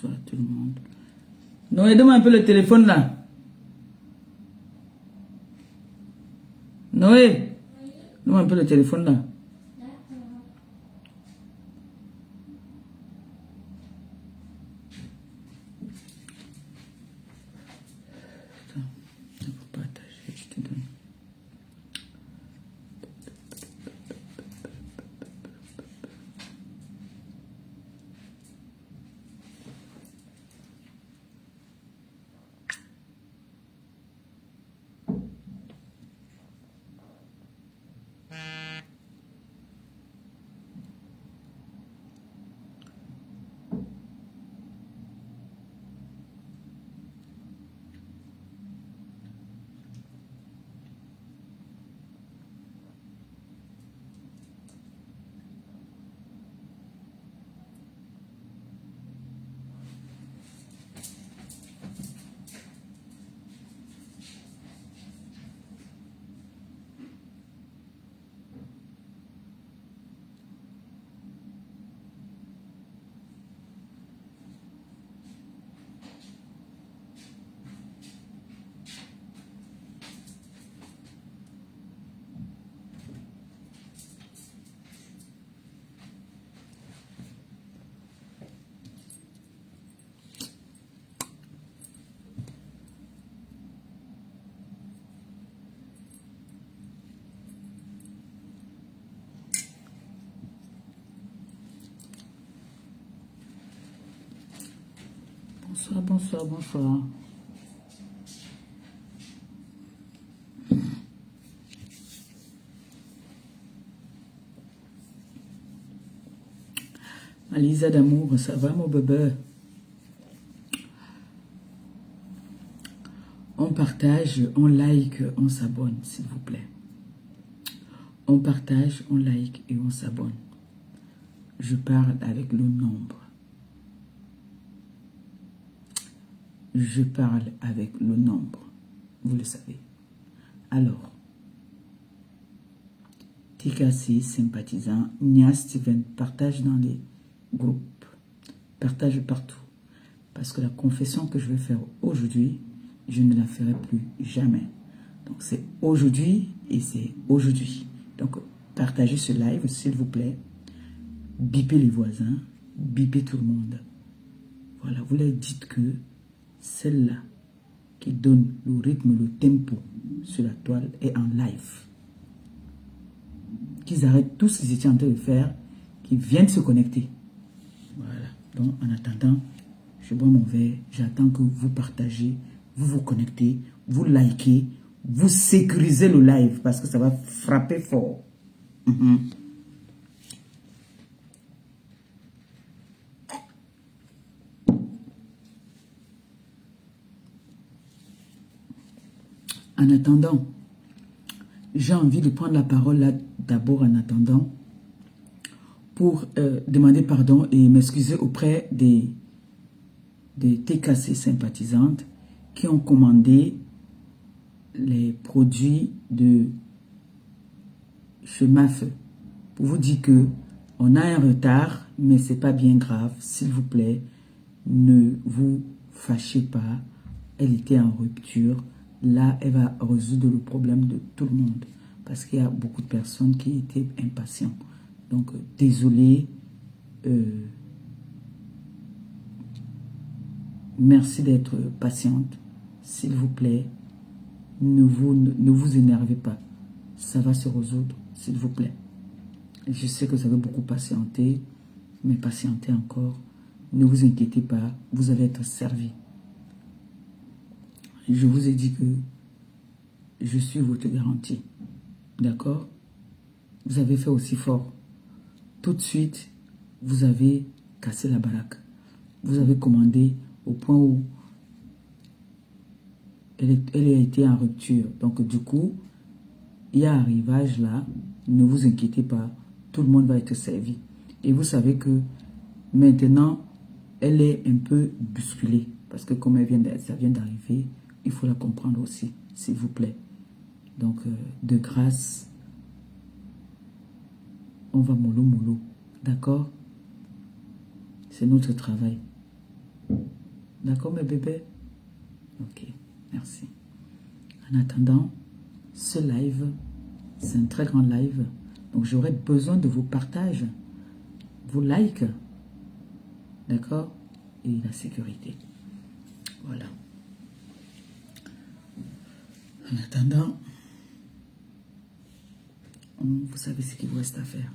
Bonsoir tout le monde. Non, aide-moi un peu le téléphone là. Noé, donne-moi un peu le téléphone là. Attends, je peux partager, je te donne. Bonsoir, bonsoir, bonsoir. Alisa d'amour, ça va mon bébé? On partage, on like, on s'abonne, s'il vous plaît. On partage, on like et on s'abonne. Je parle avec le nombre. Je parle avec le nombre. Vous le savez. Alors, TKC, sympathisant, Nia Steven, partage dans les groupes. Partage partout. Parce que la confession que je vais faire aujourd'hui, je ne la ferai plus jamais. Donc c'est aujourd'hui et c'est aujourd'hui. Donc partagez ce live s'il vous plaît. Bipez les voisins, bipez tout le monde. Voilà, vous leur dites que celle-là qui donne le rythme, le tempo sur la toile est en live. Qu'ils arrêtent tout ce qu'ils étaient en train de faire, qu'ils viennent se connecter. Voilà, donc en attendant, je bois mon verre, j'attends que vous partagez, vous vous connectez, vous likez, vous sécurisez le live parce que ça va frapper fort. En attendant, j'ai envie de prendre la parole là d'abord en attendant pour demander pardon et m'excuser auprès des TKC sympathisantes qui ont commandé les produits de chez MAF. Pour vous dire que on a un retard, mais c'est pas bien grave. S'il vous plaît, ne vous fâchez pas. Elle était en rupture. Là, elle va résoudre le problème de tout le monde. Parce qu'il y a beaucoup de personnes qui étaient impatientes. Donc, désolé. Merci d'être patiente. S'il vous plaît, ne vous énervez pas. Ça va se résoudre, s'il vous plaît. Je sais que vous avez beaucoup patienté, mais patientez encore. Ne vous inquiétez pas, vous allez être servi. Je vous ai dit que je suis votre garantie. D'accord? Vous avez fait aussi fort. Tout de suite, vous avez cassé la baraque. Vous avez commandé au point où elle a été en rupture. Donc, du coup, il y a un arrivage là. Ne vous inquiétez pas. Tout le monde va être servi. Et vous savez que maintenant, elle est un peu bousculée. Parce que comme ça vient d'arriver, il faut la comprendre aussi, s'il vous plaît. Donc, de grâce, on va mollo mollo. D'accord? C'est notre travail. D'accord, mes bébés? Ok, merci. En attendant, ce live, c'est un très grand live. Donc, j'aurai besoin de vos partages, vos likes, d'accord? Et la sécurité. Voilà. En attendant, vous savez ce qu'il vous reste à faire.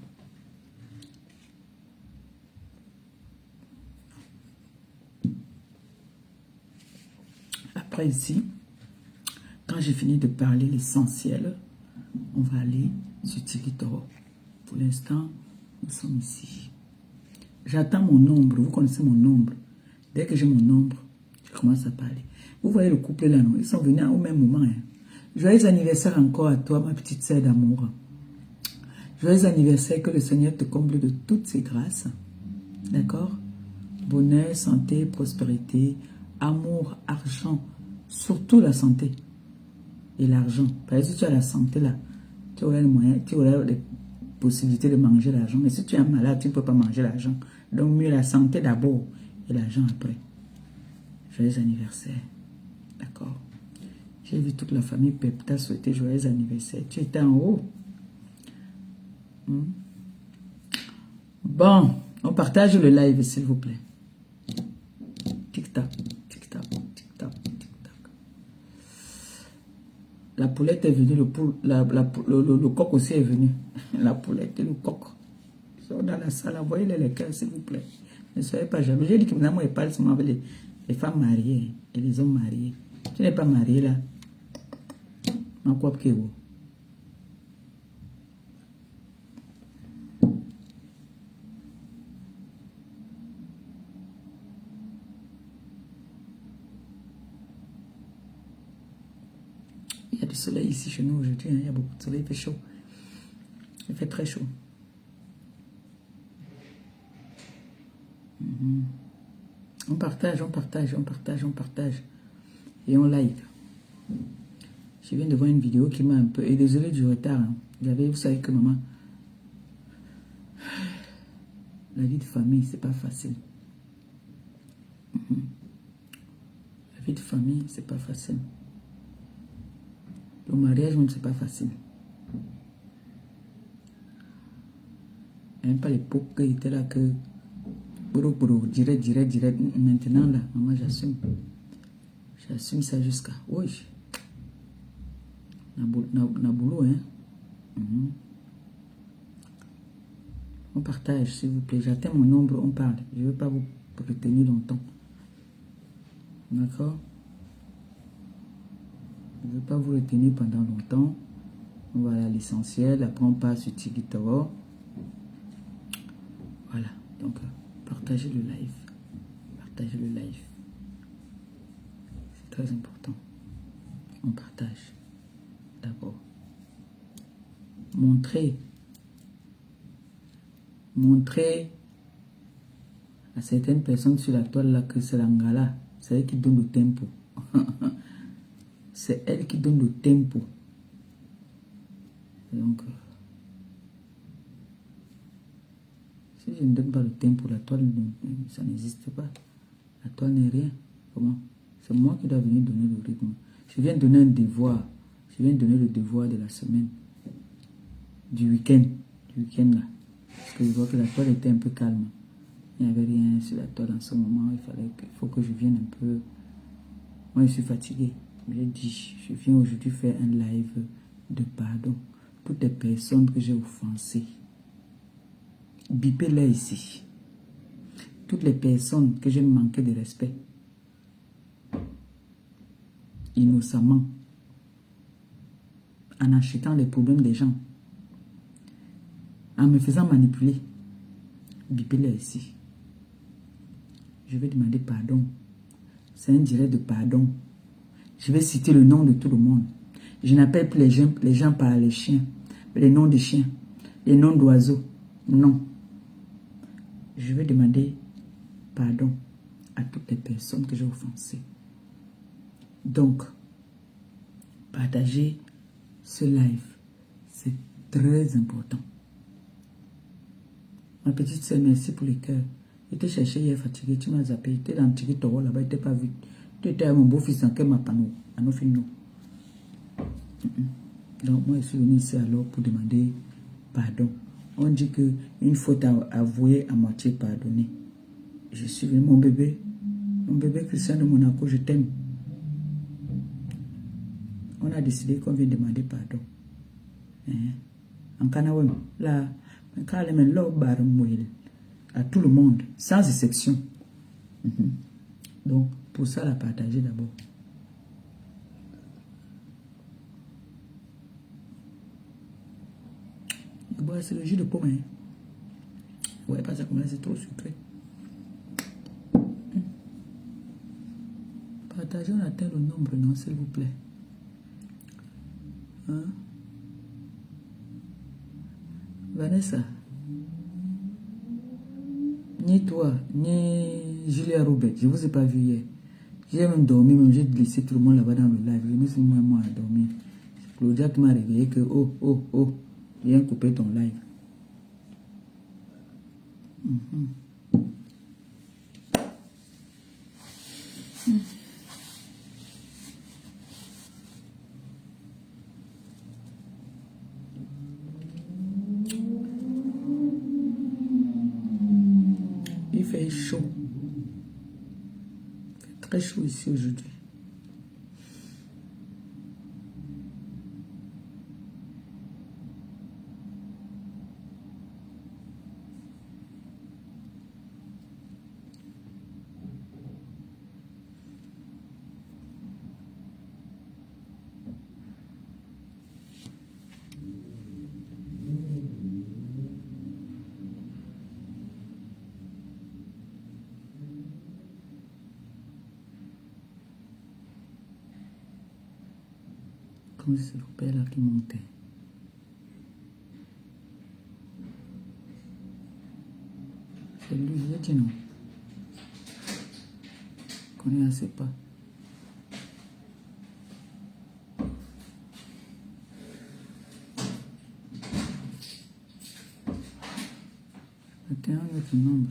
Après ici, quand j'ai fini de parler l'essentiel, on va aller sur TikTok. Pour l'instant, nous sommes ici. J'attends mon nombre. Vous connaissez mon nombre. Dès que j'ai mon nombre, je commence à parler. Vous voyez le couple là, non? Ils sont venus au même moment. Hein. Joyeux anniversaire encore à toi, ma petite sœur d'amour. Joyeux anniversaire, que le Seigneur te comble de toutes ses grâces. D'accord? Bonheur, santé, prospérité, amour, argent. Surtout la santé et l'argent. Parce que si tu as la santé là, tu auras le moyen, tu auras les possibilités de manger l'argent. Mais si tu es malade, tu ne peux pas manger l'argent. Donc mieux la santé d'abord et l'argent après. Joyeux anniversaire. D'accord. J'ai vu toute la famille Pepta souhaiter joyeux anniversaire. Tu étais en haut. Bon, on partage le live s'il vous plaît. Tic-tac, tic-tac, tic-tac, tic-tac. La poulette est venue, le coq aussi est venu. La poulette et le coq. Ils sont dans la salle, envoyez-les les cœurs s'il vous plaît. Ne soyez pas jaloux. J'ai dit que maintenant, il parle seulement avec les femmes mariées et les hommes mariés. Tu n'es pas marié là. En quoi que vous? Il y a du soleil ici chez nous aujourd'hui. Hein. Il y a beaucoup de soleil, il fait chaud. Il fait très chaud. On partage, on partage, on partage, on partage. Et on like. Je viens de voir une vidéo qui m'a un peu... Et désolé du retard. Hein. Vous savez que maman... La vie de famille, c'est pas facile. La vie de famille, c'est pas facile. Le mariage, même, c'est pas facile. Même pas l'époque qui était là que... Direct. Maintenant, là, maman, j'assume. J'assume ça jusqu'à... Oui. Na boulot, hein. On partage, s'il vous plaît. J'atteins mon nombre, on parle. Je ne veux pas vous retenir longtemps. D'accord? Je ne veux pas vous retenir pendant longtemps. On va aller à l'essentiel. Après, on passe sur TikTok. Voilà. Donc, partagez le live. Partagez le live. C'est très important. On partage. D'abord. Montrez à certaines personnes sur la toile là que c'est l'Angala. C'est elle qui donne le tempo. C'est elle qui donne le tempo. Donc, si je ne donne pas le tempo, la toile, ça n'existe pas. La toile n'est rien. Comment? C'est moi qui dois venir donner le rythme. Je viens donner un devoir. Je viens donner le devoir de la semaine. Du week-end. Du week-end là. Parce que je vois que la toile était un peu calme. Il n'y avait rien sur la toile en ce moment. Il faut que je vienne un peu. Moi, je suis fatigué. J'ai dit, je viens aujourd'hui faire un live de pardon. Toutes les personnes que j'ai offensées. Bipez-les ici. Toutes les personnes que j'ai manqué de respect. Innocemment. En achetant les problèmes des gens. En me faisant manipuler. Bipez-les ici. Je vais demander pardon. C'est un direct de pardon. Je vais citer le nom de tout le monde. Je n'appelle plus les gens par les chiens. Les noms de chiens. Les noms d'oiseaux. Non. Je vais demander pardon à toutes les personnes que j'ai offensées. Donc, partagez ce live. C'est très important. Ma petite sœur, merci pour les cœurs. était cherché hier fatigué, tu m'as zappé. Tu étais dans TikTok là-bas, il n'était pas vu. Tu étais avec mon beau-fils dans quel mapano, à nos films. Donc moi je suis venu ici alors pour demander pardon. On dit que une faute avouée à moitié pardonnée. Je suis venu, mon bébé Christian de Monaco, je t'aime. On a décidé qu'on vient demander pardon. En Canada, là, à tout le monde, sans exception. Donc, pour ça, la partager d'abord. C'est le jus de pomme. Hein. Ouais, pas ça comme ça, c'est trop sucré. Partagez, on atteint le nombre, non, s'il vous plaît. Hein? Vanessa, ni toi, ni Julia Robert, je ne vous ai pas vu hier. J'ai même dormi, même j'ai laissé tout le monde là-bas dans le live. Je me suis dit, moi, à dormir. Claudia qui m'a réveillé que, oh, viens couper ton live. Il fait chaud. Il fait très chaud ici aujourd'hui. Comme c'est le père là qui montait. C'est lui, j'ai dit non. Qu'on ne sait pas. Attends, un autre nombre.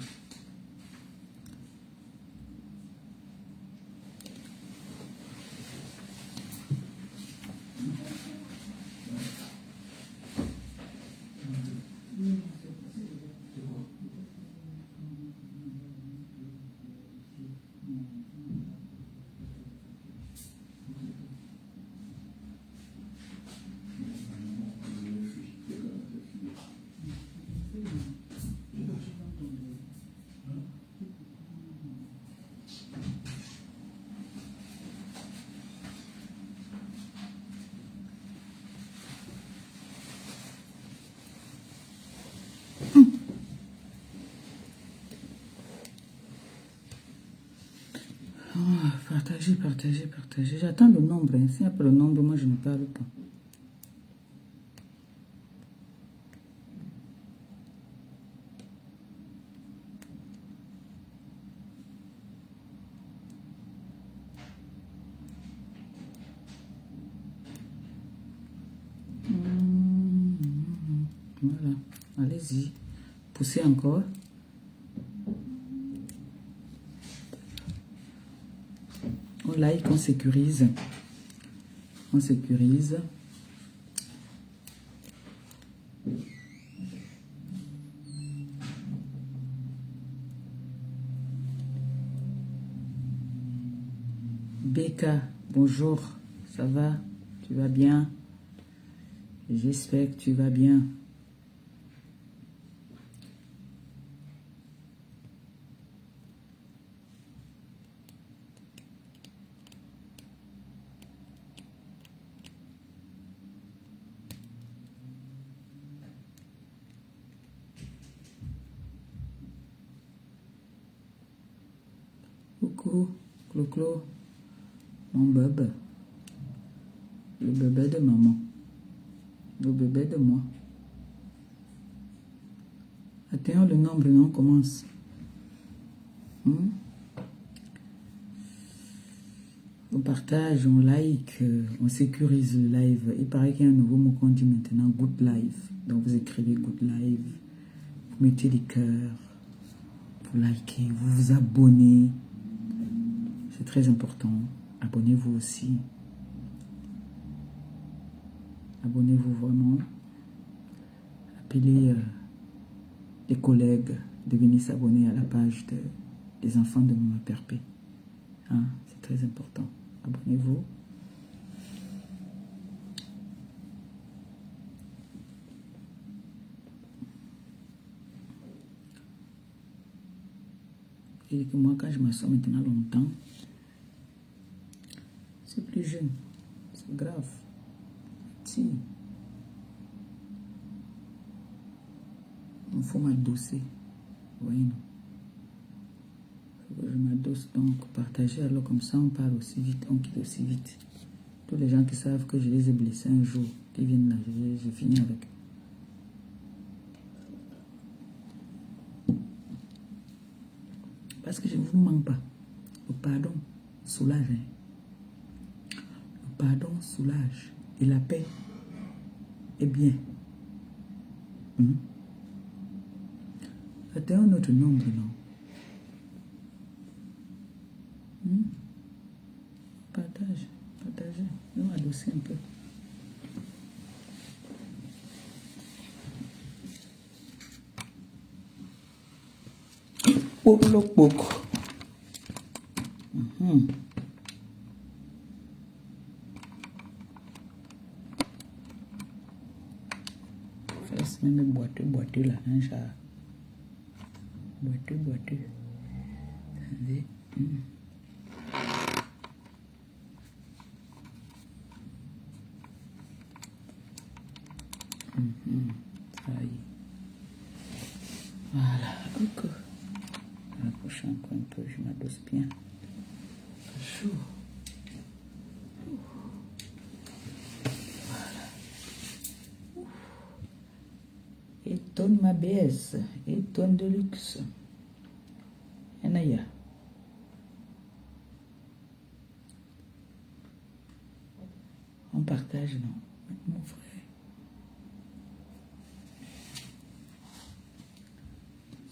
Partagez. J'attends le nombre. Hein. S'il n'y a pas le nombre, moi je ne parle pas. Voilà. Allez-y. Poussez encore. On like, on sécurise. On sécurise. Becca, bonjour. Ça va? Tu vas bien? J'espère que tu vas bien. Coucou, Clo-Clo, mon bébé. Le bébé de maman. Le bébé de moi. Atteignons le nombre, on commence. On partage, on like, on sécurise le live. Il paraît qu'il y a un nouveau mot qu'on dit maintenant, good live. Donc vous écrivez good live, vous mettez des cœurs, Vous likez, vous vous abonnez. C'est très important. Abonnez-vous aussi. Abonnez-vous vraiment. Appelez les collègues de venir s'abonner à la page des enfants de Maman Perpé. Hein, c'est très important. Abonnez-vous. Et que moi, quand je m'assois maintenant longtemps, c'est plus jeune. C'est grave. Si. Il faut m'adosser. Voyez, non. Je m'adosse donc. Partager, alors comme ça, on parle aussi vite, on quitte aussi vite. Tous les gens qui savent que je les ai blessés un jour, qui viennent là, je finis avec eux. Parce que je ne vous manque pas. Le pardon soulage. Hein. Le pardon soulage. Et la paix est bien. C'était un autre nombre, non? Partage, partagez. Je vais m'adosser un peu. Poco. Fais même boiteux là, hein, ça. Boiteux. Attendez. Ça y est. Voilà, ok. Rapproche encore un peu, je m'adosse bien. C'est chaud. Voilà. Étonne ma BS, étonne de luxe. Anaya. On partage, non? Mon frère.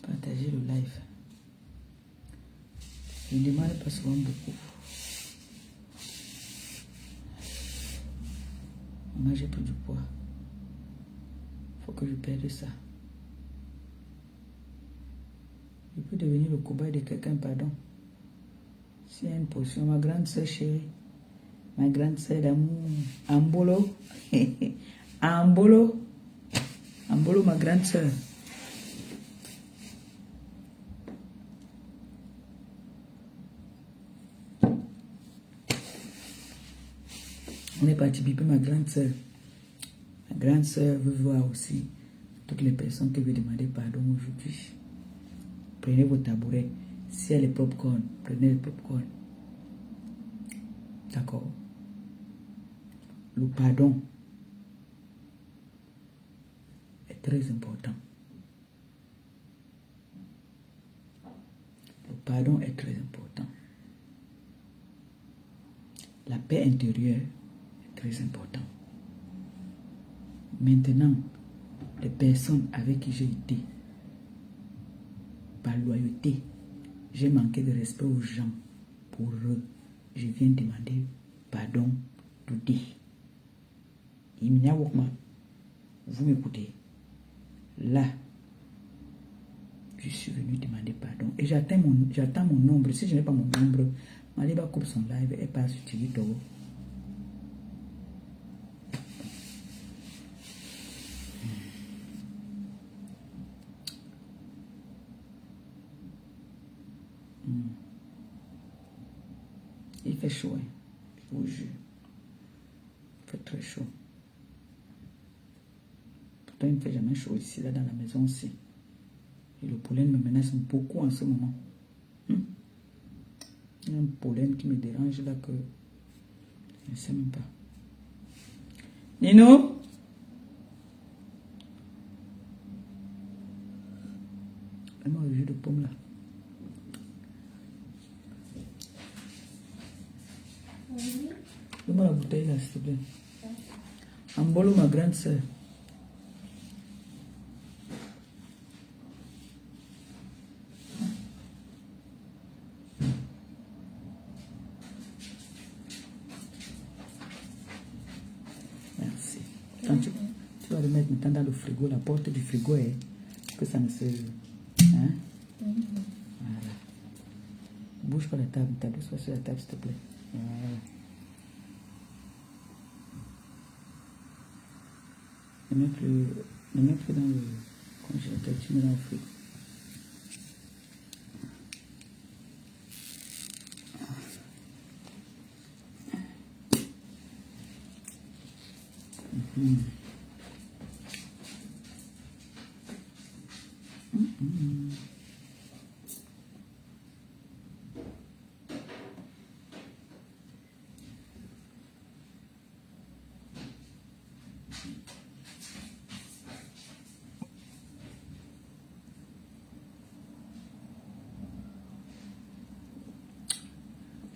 Partagez le live. Je ne demande pas souvent beaucoup. Moi, j'ai pris du poids. Il faut que je perde ça. Je peux devenir le cobaye de quelqu'un, pardon. S'il y a une potion, ma grande soeur chérie, ma grande soeur d'amour, Ambolo, Ambolo, ma grande soeur. On est parti piper ma grande soeur. Ma grande soeur veut voir aussi toutes les personnes qui veulent demander pardon aujourd'hui. Prenez vos tabourets. Si elle est popcorn, prenez le popcorn. D'accord. Le pardon est très important. Le pardon est très important. La paix intérieure est très importante. Maintenant, les personnes avec qui j'ai été, par loyauté, j'ai manqué de respect aux gens. Pour eux, je viens demander pardon today. Vous m'écoutez. Là, je suis venu demander pardon. Et j'attends mon nombre. Si je n'ai pas mon nombre, Maliba coupe son live et passe sur TikTok. Il fait chaud, hein? Je vous jure. Il fait très chaud. Pourtant, il ne fait jamais chaud ici, là, dans la maison aussi. Et le pollen me menace beaucoup en ce moment. Il y a un pollen qui me dérange là que je ne sais même pas. Nino? Donne-moi le jus de pomme là. Donne-moi la bouteille là, s'il te plaît. Ambolo, ma grande soeur. Quand tu vas le mettre maintenant dans le frigo, la porte du frigo est que ça ne se... Hein? Voilà. Bouge pas la table, sois sur la table s'il te plaît. Voilà. Ne mets plus dans le congélateur, tu mets dans le frigo.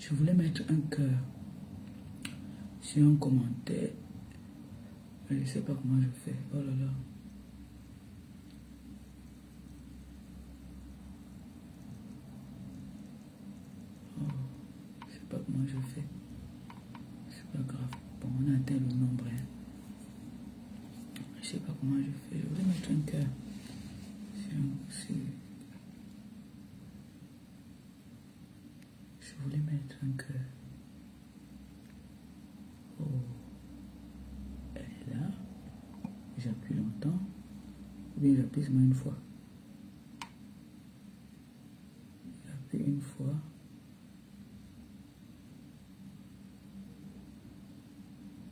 Je voulais mettre un cœur sur un commentaire. Je ne sais pas comment je fais. Oh là là. Oh, je ne sais pas comment je fais. C'est pas grave. Bon, on a atteint le nombre. Hein. Je ne sais pas comment je fais. Je voulais mettre un cœur sur... Je voulais mettre un cœur. Oh. Elle est là. J'appuie longtemps. Ou bien j'appuie seulement une fois. J'appuie une fois.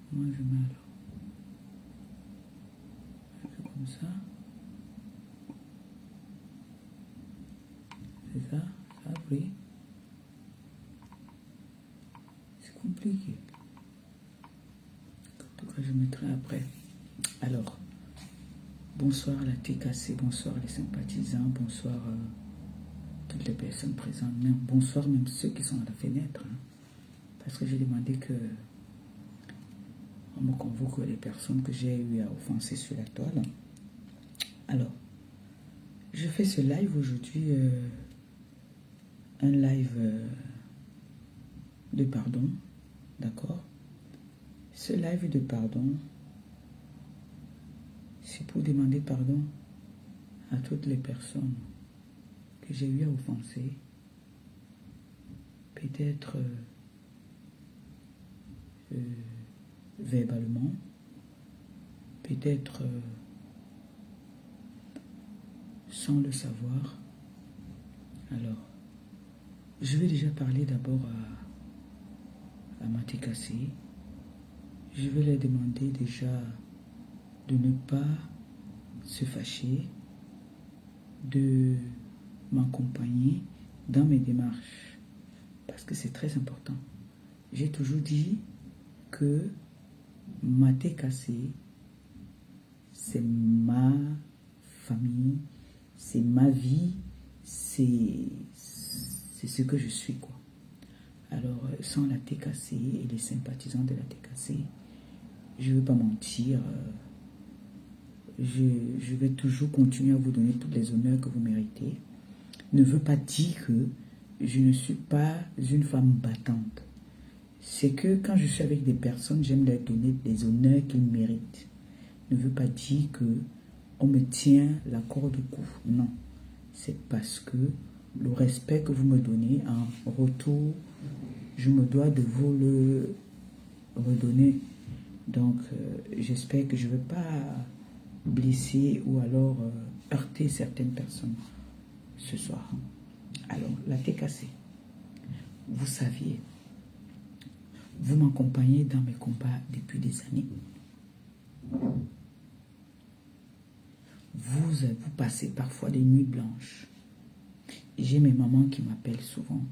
Comment je mets alors? Je fais comme ça. C'est ça. Ça a pris. C'est compliqué. En tout cas, je mettrai après. Alors, bonsoir la TKC, bonsoir les sympathisants, bonsoir toutes les personnes présentes, même, bonsoir même ceux qui sont à la fenêtre. Hein, parce que j'ai demandé que on me convoque les personnes que j'ai eu à offenser sur la toile. Alors, je fais ce live aujourd'hui, un live de pardon, d'accord? Ce live de pardon, c'est pour demander pardon à toutes les personnes que j'ai eu à offenser, peut-être verbalement, peut-être sans le savoir. Alors, je vais déjà parler d'abord à Matikassi. Je vais leur demander déjà de ne pas se fâcher, de m'accompagner dans mes démarches, parce que c'est très important. J'ai toujours dit que Matikassi, c'est ma famille, c'est ma vie, c'est ce que je suis, quoi. Alors, sans la TKC et les sympathisants de la TKC, je ne veux pas mentir, je vais toujours continuer à vous donner tous les honneurs que vous méritez. Ne veut pas dire que je ne suis pas une femme battante. C'est que quand je suis avec des personnes, j'aime leur donner des honneurs qu'ils méritent. Ne veut pas dire que on me tient la corde au cou. Non. C'est parce que le respect que vous me donnez en retour, je me dois de vous le redonner. Donc, j'espère que je ne vais pas blesser ou alors heurter certaines personnes ce soir. Alors, la TKC, vous saviez, vous m'accompagnez dans mes combats depuis des années. Vous passez parfois des nuits blanches. J'ai mes mamans qui m'appellent souvent.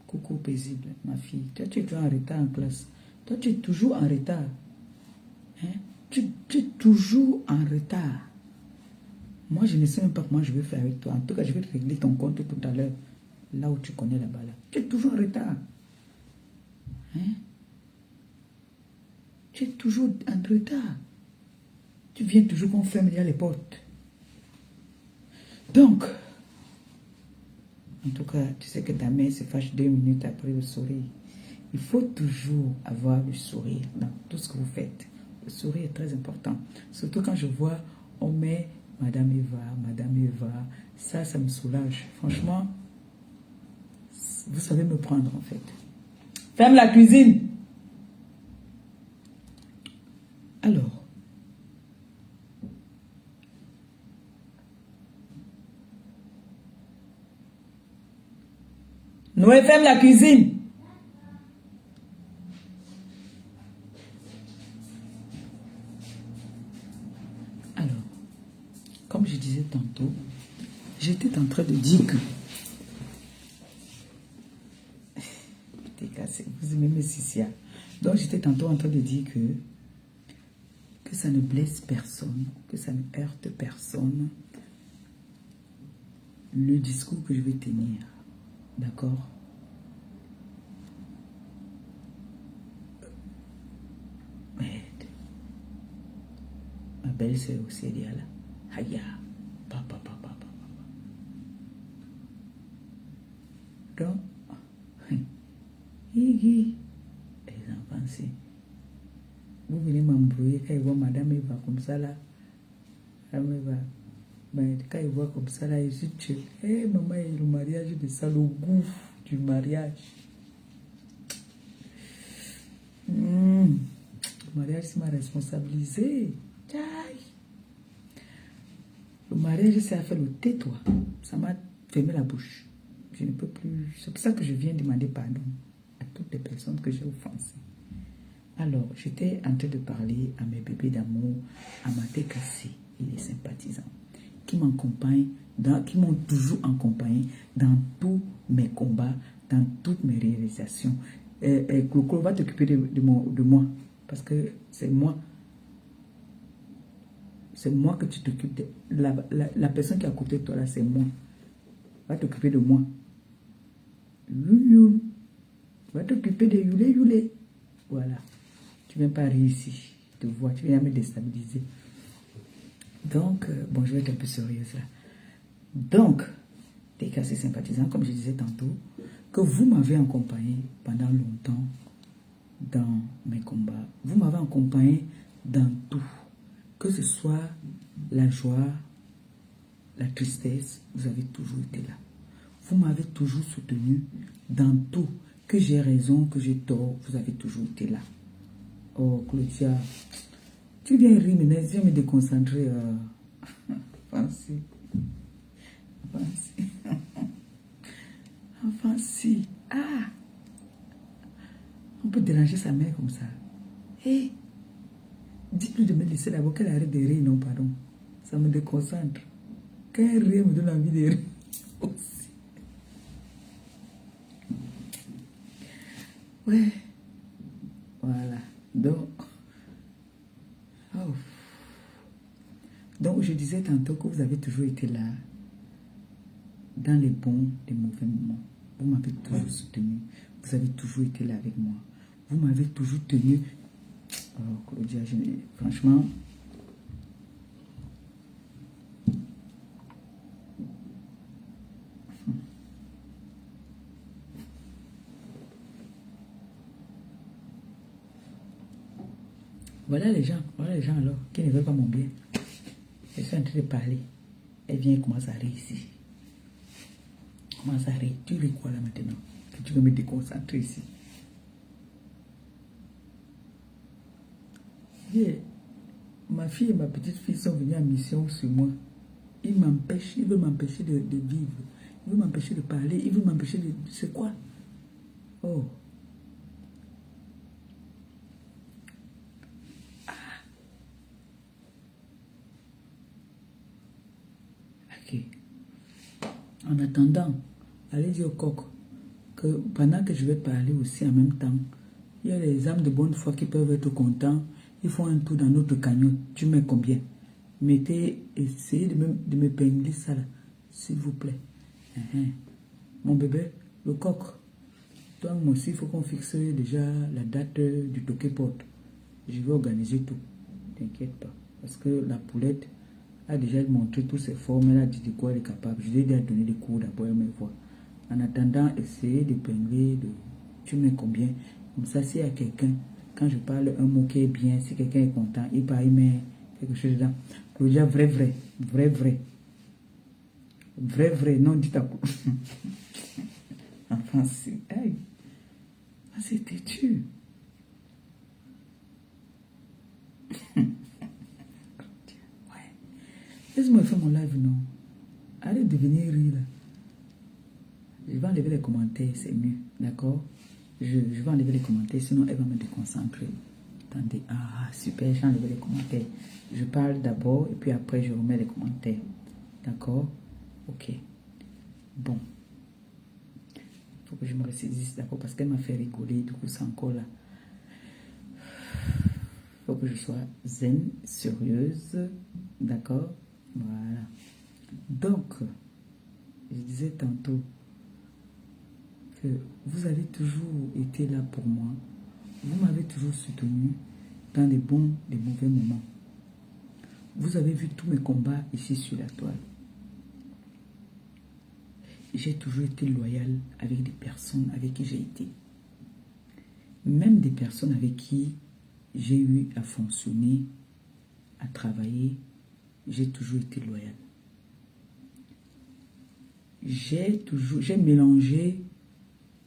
Coucou paisible, ma fille. Toi, tu es toujours en retard en classe. Toi, tu es toujours en retard. Hein? Tu es toujours en retard. Moi, je ne sais même pas comment je vais faire avec toi. En tout cas, je vais te régler ton compte tout à l'heure. Là où tu connais là-bas. Là. Tu es toujours en retard. Hein? Tu es toujours en retard. Tu viens toujours qu'on ferme déjà les portes. Donc, en tout cas, tu sais que ta mère se fâche 2 minutes après le soleil. Il faut toujours avoir le sourire dans tout ce que vous faites. Le sourire est très important. Surtout quand je vois, on met Madame Eva, ça me soulage. Franchement, vous savez me prendre en fait. Ferme la cuisine. Alors, Noé, ferme la cuisine. Alors, comme je disais tantôt, j'étais en train de dire que... T'es cassé, vous aimez mes Sissia. Donc, j'étais tantôt en train de dire que ça ne blesse personne, que ça ne heurte personne. Le discours que je vais tenir, d'accord? Merde. Ma belle-sœur aussi, elle est là. Aïe, papa. Donc, les enfants, c'est... Vous venez m'embrouiller quand ils voient Madame Eva comme ça là. Madame Eva, mais quand ils voient comme ça là, ils se tuent. Eh maman, le mariage de ça, le goût du mariage. Le mariage, c'est ma responsabilité. Aïe. Le mariage, c'est à faire le tais-toi. Ça m'a fermé la bouche. Je ne peux plus. C'est pour ça que je viens demander pardon à toutes les personnes que j'ai offensées. Alors, j'étais en train de parler à mes bébés d'amour, à Maté Kassé et les sympathisants, qui m'accompagnent, qui m'ont toujours accompagné dans tous mes combats, dans toutes mes réalisations. Coco va t'occuper de moi, parce que c'est moi. C'est moi que tu t'occupes de... La personne qui est à côté de toi, là, c'est moi. Va t'occuper de moi. Youl. Va t'occuper de Youlé. Voilà. Tu ne viens pas rire ici. Je te vois. Tu viens me déstabiliser. Donc, bon, je vais être un peu sérieuse là. Donc, t'es cassé sympathisant, comme je disais tantôt, que vous m'avez accompagné pendant longtemps dans mes combats. Vous m'avez accompagné dans tout. Que ce soit la joie, la tristesse, vous avez toujours été là. Vous m'avez toujours soutenu dans tout. Que j'ai raison, que j'ai tort, vous avez toujours été là. Oh, Claudia, tu viens rire, mais viens me déconcentrer. Enfin, si. Ah! On peut déranger sa mère comme ça. Hé! Dites-lui de me laisser d'abord qu'elle arrête de rire, non, pardon. Ça me déconcentre. Quand elle rit, me donne envie de rire aussi. Ouais. Voilà. Donc, je disais tantôt que vous avez toujours été là, dans les bons et mauvais moments. Vous m'avez toujours soutenu. Vous avez toujours été là avec moi. Vous m'avez toujours tenu. Oh, Claudia, franchement... Voilà les gens alors, qui ne veulent pas mon bien. Je suis en train de parler. Elle vient et commence à rire ici. Commence à rire. Tu ris quoi là maintenant? Que tu veux me déconcentrer ici. Yeah. Ma fille et ma petite fille sont venues en mission sur moi. Ils veulent m'empêcher de vivre. Ils veulent m'empêcher de parler. Ils veulent m'empêcher de... C'est quoi? Oh. En attendant, allez dire au coq que pendant que je vais parler aussi en même temps, il y a les âmes de bonne foi qui peuvent être contents. Ils font un tour dans notre cagnotte. Tu mets combien? Essayez de me pingler ça là, s'il vous plaît. Mon bébé, le coq. Toi, moi aussi, il faut qu'on fixe déjà la date du toquet porte. Je vais organiser tout. T'inquiète pas. Parce que la poulette a déjà montré toutes ses formes. Elle a dit de quoi elle est capable. Je lui ai déjà donné des cours d'abord, elle me voit. En attendant, essayez de pingler. Tu mets combien? Comme ça, s'il y a quelqu'un, quand je parle un mot qui est bien, si quelqu'un est content, il part, il met quelque chose dedans. Claudia, vrai, vrai, vrai, vrai. Vrai, vrai, non, dis ta coup. Enfin, c'est... Hey, c'est têtu. Ouais. Laisse-moi faire mon live, non. Arrête de venir rire, là. Je vais enlever les commentaires, c'est mieux, d'accord? Je vais enlever les commentaires, sinon elle va me déconcentrer. Attendez, ah, super, j'ai enlevé les commentaires. Je parle d'abord et puis après je remets les commentaires. D'accord? Ok. Bon. Il faut que je me ressaisisse d'abord parce qu'elle m'a fait rigoler, du coup c'est encore là. Il faut que je sois zen, sérieuse. D'accord? Voilà. Donc, je disais tantôt que vous avez toujours été là pour moi. Vous m'avez toujours soutenu dans les bons, les mauvais moments. Vous avez vu tous mes combats ici sur la toile. J'ai toujours été loyal avec des personnes avec qui j'ai été. Même des personnes avec qui j'ai eu à fonctionner, à travailler, j'ai toujours été loyal. J'ai mélangé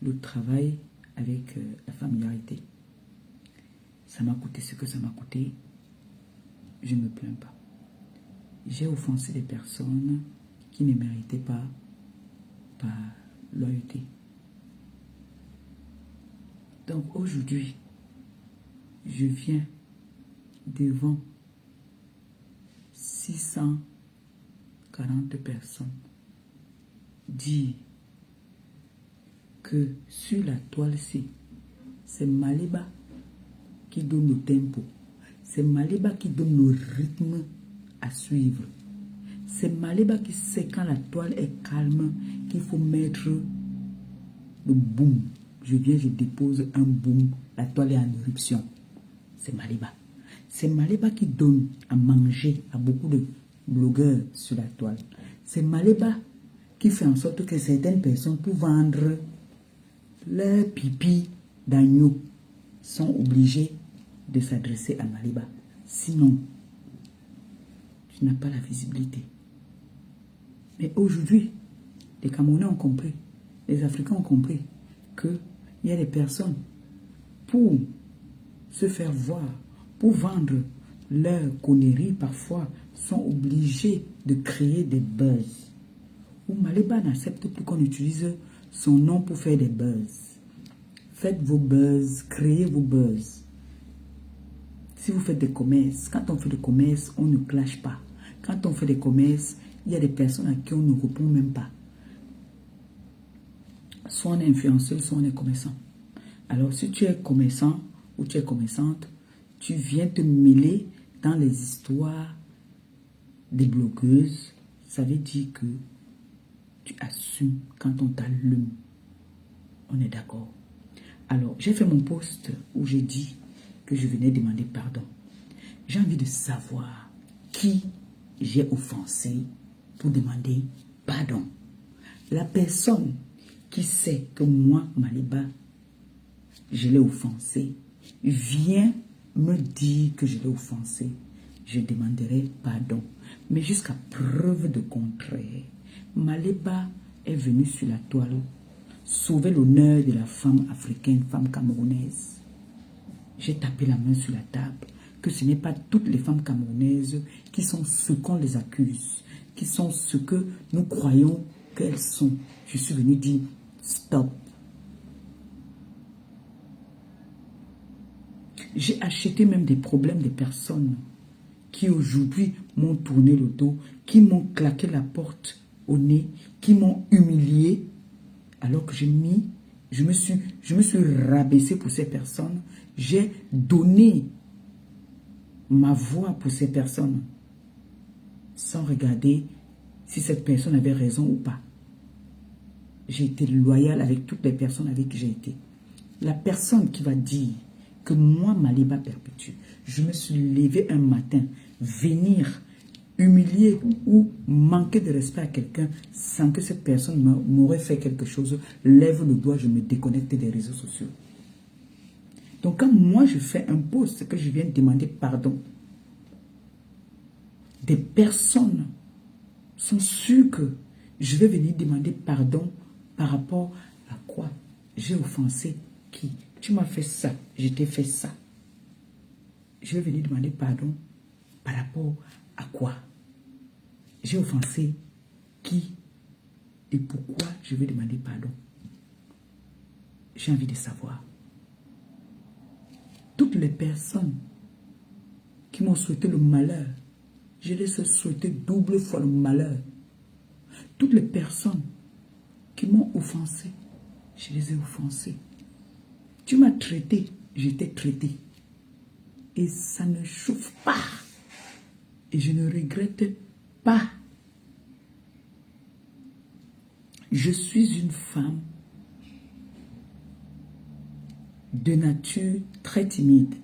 le travail avec la familiarité. Ça m'a coûté ce que ça m'a coûté. Je ne me plains pas. J'ai offensé des personnes qui ne méritaient pas par loyauté. Donc aujourd'hui, je viens devant 640 personnes dire que sur la toile-ci, c'est Maliba qui donne le tempo. C'est Maliba qui donne le rythme à suivre. C'est Maliba qui sait quand la toile est calme qu'il faut mettre le boom. Je viens, je dépose un boom, la toile est en éruption. C'est Maliba. C'est Maliba qui donne à manger à beaucoup de blogueurs sur la toile. C'est Maliba qui fait en sorte que certaines personnes, pour vendre leur pipi d'agneau, sont obligées de s'adresser à Maliba. Sinon, tu n'as pas la visibilité. Mais aujourd'hui, les Camerounais ont compris, les Africains ont compris qu'il y a des personnes pour se faire voir, pour vendre leurs conneries, parfois sont obligés de créer des buzz. Ou Maliba n'accepte plus qu'on utilise son nom pour faire des buzz. Faites vos buzz, créez vos buzz. Si vous faites des commerces, quand on fait des commerces, on ne clash pas. Quand on fait des commerces, il y a des personnes à qui on ne répond même pas. Soit on est influenceur, soit on est commerçant. Alors si tu es commerçant ou tu es commerçante, tu viens te mêler dans les histoires des blogueuses. Ça veut dire que tu assumes quand on t'allume. On est d'accord. Alors, j'ai fait mon post où j'ai dit que je venais demander pardon. J'ai envie de savoir qui j'ai offensé pour demander pardon. La personne qui sait que moi, Maliba, je l'ai offensé, vient me dire que je l'ai offensé. Je demanderai pardon. Mais jusqu'à preuve de contraire, Maliba est venue sur la toile sauver l'honneur de la femme africaine, femme camerounaise. J'ai tapé la main sur la table que ce n'est pas toutes les femmes camerounaises qui sont ce qu'on les accuse, qui sont ce que nous croyons qu'elles sont. Je suis venu dire stop. J'ai acheté même des problèmes des personnes qui aujourd'hui m'ont tourné le dos, qui m'ont claqué la porte au nez, qui m'ont humilié, alors que je me suis rabaissé pour ces personnes. J'ai donné ma voix pour ces personnes sans regarder si cette personne avait raison ou pas. J'ai été loyal avec toutes les personnes avec qui j'ai été. La personne qui va dire que moi, Maliba Perpétue, je me suis levé un matin, venir humilier ou manquer de respect à quelqu'un sans que cette personne m'aurait fait quelque chose, lève le doigt, je me déconnecte des réseaux sociaux. Donc, quand moi, je fais un post, que je viens demander pardon, des personnes sont sûres que je vais venir demander pardon par rapport à quoi j'ai offensé qui. Tu m'as fait ça, je t'ai fait ça. Je vais venir demander pardon par rapport à quoi j'ai offensé qui et pourquoi je vais demander pardon. J'ai envie de savoir. Toutes les personnes qui m'ont souhaité le malheur, je les ai souhaité double fois le malheur. Toutes les personnes qui m'ont offensé, je les ai offensées. Tu m'as traité, je t'ai traité. Et ça ne chauffe pas. Et je ne regrette pas. Je suis une femme de nature très timide.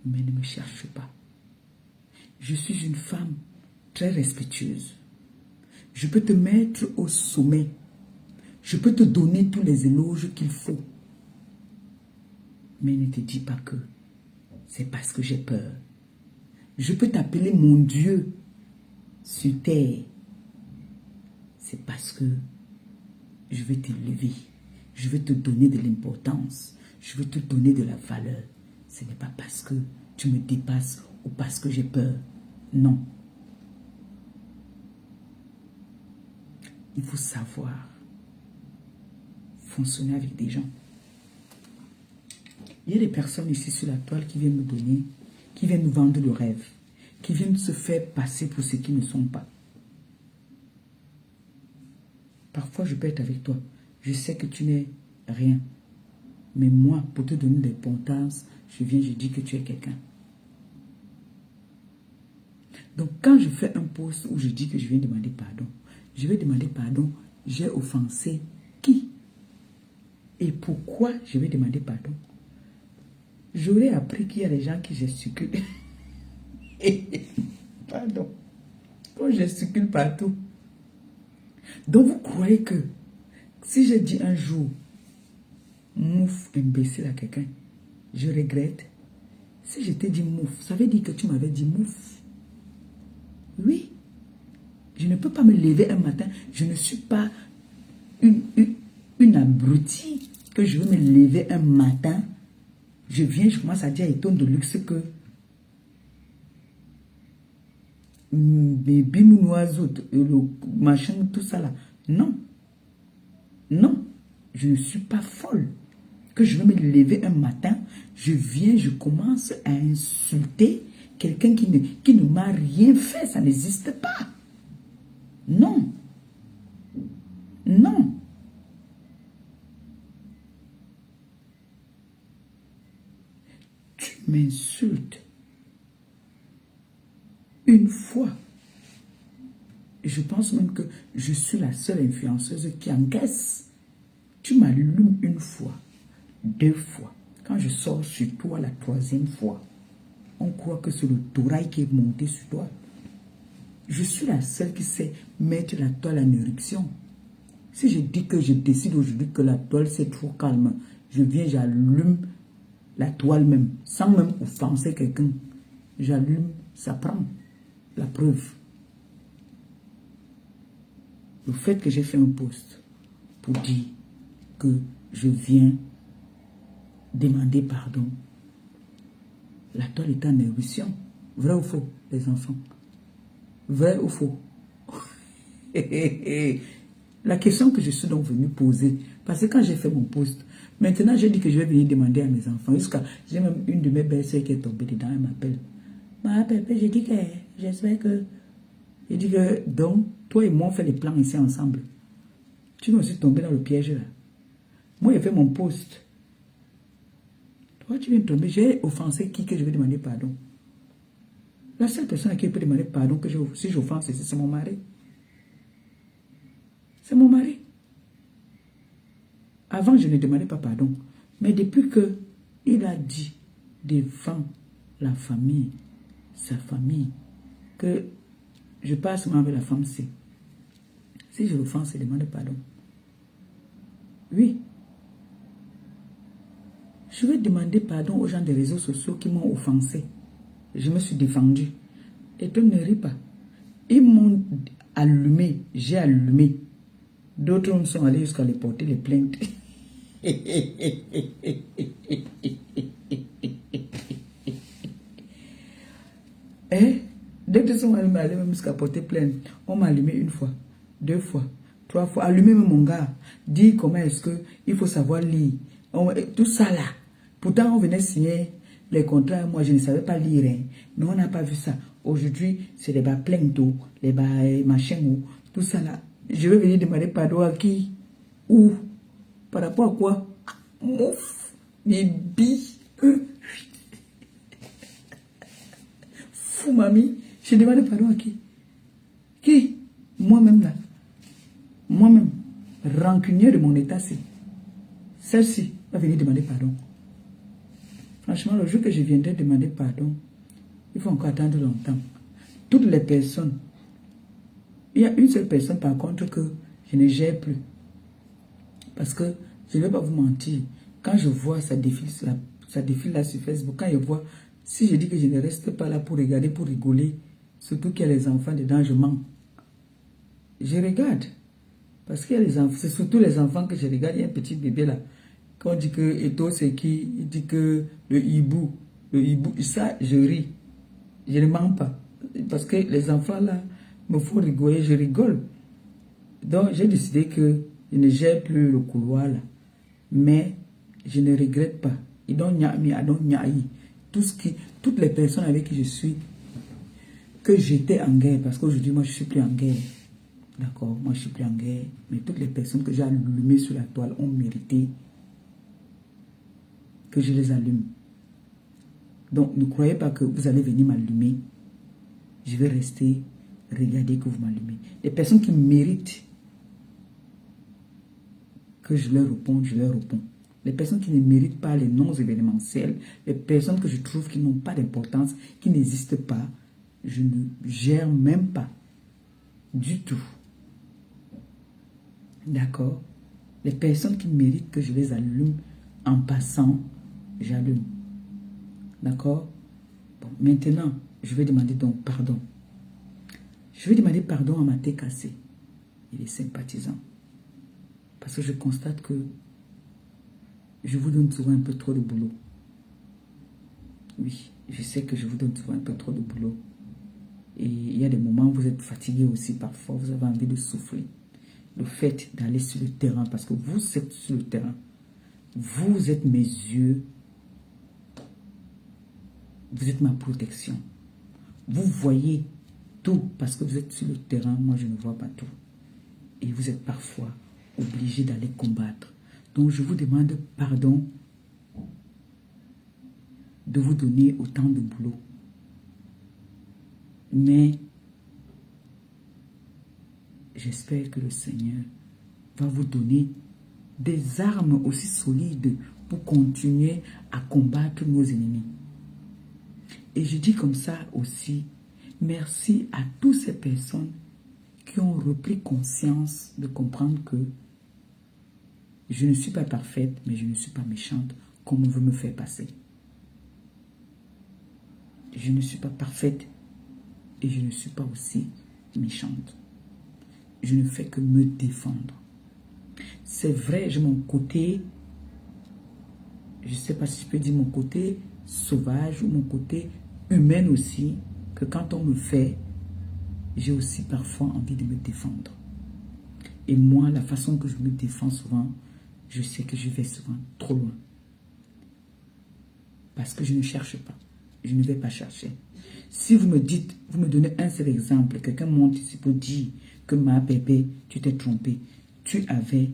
Mais ne me cherche pas. Je suis une femme très respectueuse. Je peux te mettre au sommet. Je peux te donner tous les éloges qu'il faut. Mais ne te dis pas que c'est parce que j'ai peur. Je peux t'appeler mon Dieu sur terre. C'est parce que je veux t'élever. Je veux te donner de l'importance. Je veux te donner de la valeur. Ce n'est pas parce que tu me dépasses ou parce que j'ai peur. Non. Il faut savoir fonctionner avec des gens. Il y a des personnes ici sur la toile qui viennent nous donner, qui viennent nous vendre le rêve, qui viennent se faire passer pour ce qu'ils ne sont pas. Parfois, je peux être avec toi. Je sais que tu n'es rien. Mais moi, pour te donner de l'importance, je dis que tu es quelqu'un. Donc, quand je fais un post où je dis que je viens demander pardon, je vais demander pardon, j'ai offensé qui? Et pourquoi je vais demander pardon? J'aurais appris qu'il y a des gens qui gesticulent. Pardon. On gesticule partout. Donc, vous croyez que si j'ai dit un jour mouf imbécile à quelqu'un, je regrette? Si je t'ai dit mouf, ça veut dire que tu m'avais dit mouf. Oui. Je ne peux pas me lever un matin. Je ne suis pas une abrutie que je veux me lever un matin. Je viens, je commence à dire à Eton de luxe que mes bimounoiseaux, le machin, tout ça là. Non. Non. Je ne suis pas folle. Que je veux me lever un matin, je viens, je commence à insulter quelqu'un qui ne m'a rien fait. Ça n'existe pas. Non. Non. Tu m'insultes une fois. Je pense même que je suis la seule influenceuse qui encaisse. Tu m'allumes une fois, deux fois. Quand je sors sur toi la troisième fois, on croit que c'est le touraille qui est monté sur toi. Je suis la seule qui sait mettre la toile en éruption. Si je dis que je décide aujourd'hui que la toile c'est trop calme, je viens, j'allume la toile même, sans même offenser quelqu'un. J'allume, ça prend. La preuve. Le fait que j'ai fait un post pour dire que je viens demander pardon. La toile est en éruption. Vrai ou faux, les enfants? Vrai ou faux? La question que je suis donc venu poser, parce que quand j'ai fait mon post, maintenant j'ai dit que je vais venir demander à mes enfants, jusqu'à, j'ai même une de mes belles-sœurs qui est tombée dedans, elle m'appelle. Ma pépé, j'ai dit que, j'espère que, j'ai dit que, donc, toi et moi on fait les plans ici ensemble. Tu vas aussi tomber dans le piège là. Moi j'ai fait mon post. Toi tu viens de tomber, j'ai offensé qui que je vais demander pardon. La seule personne à qui je peux demander pardon que si j'offense, c'est mon mari. C'est mon mari. Avant, je ne demandais pas pardon. Mais depuis que il a dit devant la famille, sa famille, que je passe seulement avec la femme C. Si je l'offense, je demande pardon. Oui. Je vais demander pardon aux gens des réseaux sociaux qui m'ont offensé. Je me suis défendue. Et toi, ne ris pas. Ils m'ont allumé, j'ai allumé. D'autres me sont allés jusqu'à les porter les plaintes. Eh? D'autres sont allés même jusqu'à porter plainte. On m'a allumé une fois, 2 fois, 3 fois. Allumé même mon gars. Dis comment est-ce que il faut savoir lire. Tout ça là. Pourtant, on venait signer les contrats. Moi, je ne savais pas lire. Hein. Mais on n'a pas vu ça. Aujourd'hui, c'est les bas plaintes, les bas machins, tout ça là. Je vais venir demander pardon à qui? Où? Par rapport à quoi? Mouf, mes billes. Fou, mamie. Je demande pardon à qui? Qui? Moi-même là. Moi-même. Rancunier de mon état, c'est. Celle-ci va venir demander pardon. Franchement, le jour que je viendrai demander pardon, il faut encore attendre longtemps. Toutes les personnes. Il y a une seule personne par contre que je ne gère plus. Parce que, je ne vais pas vous mentir, quand je vois ça défile là sur Facebook, quand je vois, si je dis que je ne reste pas là pour regarder, pour rigoler, surtout qu'il y a les enfants dedans, je mens. Je regarde. Parce qu'il y a les enfants, c'est surtout les enfants que je regarde. Il y a un petit bébé là. Quand on dit que Eto c'est qui, il dit que le hibou, ça je ris. Je ne mens pas. Parce que les enfants là me font rigoler, je rigole. Donc j'ai décidé que je ne gère plus le couloir là. Mais je ne regrette pas. Toutes les personnes avec qui je suis, que j'étais en guerre, parce qu'aujourd'hui moi je ne suis plus en guerre. D'accord, moi je ne suis plus en guerre. Mais toutes les personnes que j'ai allumées sur la toile ont mérité que je les allume. Donc ne croyez pas que vous allez venir m'allumer. Je vais rester, regarder que vous m'allumez. Les personnes qui méritent que je leur réponde, je leur réponds. Les personnes qui ne méritent pas les noms événementiels, les personnes que je trouve qui n'ont pas d'importance, qui n'existent pas, je ne gère même pas du tout. D'accord? Les personnes qui méritent que je les allume en passant, j'allume. D'accord? Bon, maintenant, je vais demander donc pardon. Je vais demander pardon à ma tête cassée. Il est sympathisant. Parce que je constate que je vous donne souvent un peu trop de boulot. Oui, je sais que je vous donne souvent un peu trop de boulot. Et il y a des moments où vous êtes fatigué aussi parfois, vous avez envie de souffler. Le fait d'aller sur le terrain, parce que vous êtes sur le terrain. Vous êtes mes yeux. Vous êtes ma protection. Vous voyez tout parce que vous êtes sur le terrain. Moi, je ne vois pas tout. Et vous êtes parfois obligé d'aller combattre. Donc, je vous demande pardon de vous donner autant de boulot. Mais j'espère que le Seigneur va vous donner des armes aussi solides pour continuer à combattre nos ennemis. Et je dis comme ça aussi, merci à toutes ces personnes qui ont repris conscience de comprendre que je ne suis pas parfaite, mais je ne suis pas méchante, comme on veut me faire passer. Je ne suis pas parfaite et je ne suis pas aussi méchante. Je ne fais que me défendre. C'est vrai, j'ai mon côté, je ne sais pas si je peux dire mon côté sauvage ou mon côté humain aussi, que quand on me fait, j'ai aussi parfois envie de me défendre. Et moi, la façon que je me défends souvent, je sais que je vais souvent trop loin. Parce que je ne cherche pas. Je ne vais pas chercher. Si vous me dites, vous me donnez un seul exemple, quelqu'un monte ici pour dire que ma bébé, tu t'es trompé. Tu avais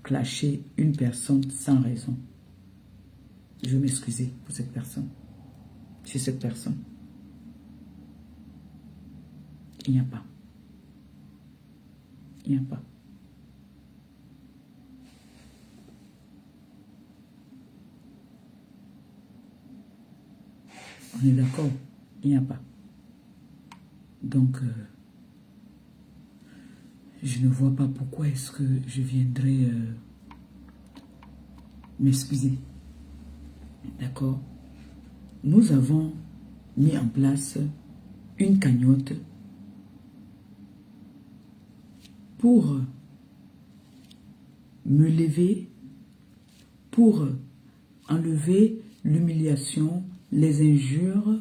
clashé une personne sans raison. Je vais m'excuser pour cette personne. Sur cette personne. Il n'y a pas. Il n'y a pas. On est d'accord? Il n'y a pas. Donc, je ne vois pas pourquoi est-ce que je viendrais m'excuser. D'accord? Nous avons mis en place une cagnotte pour me lever, pour enlever l'humiliation, les injures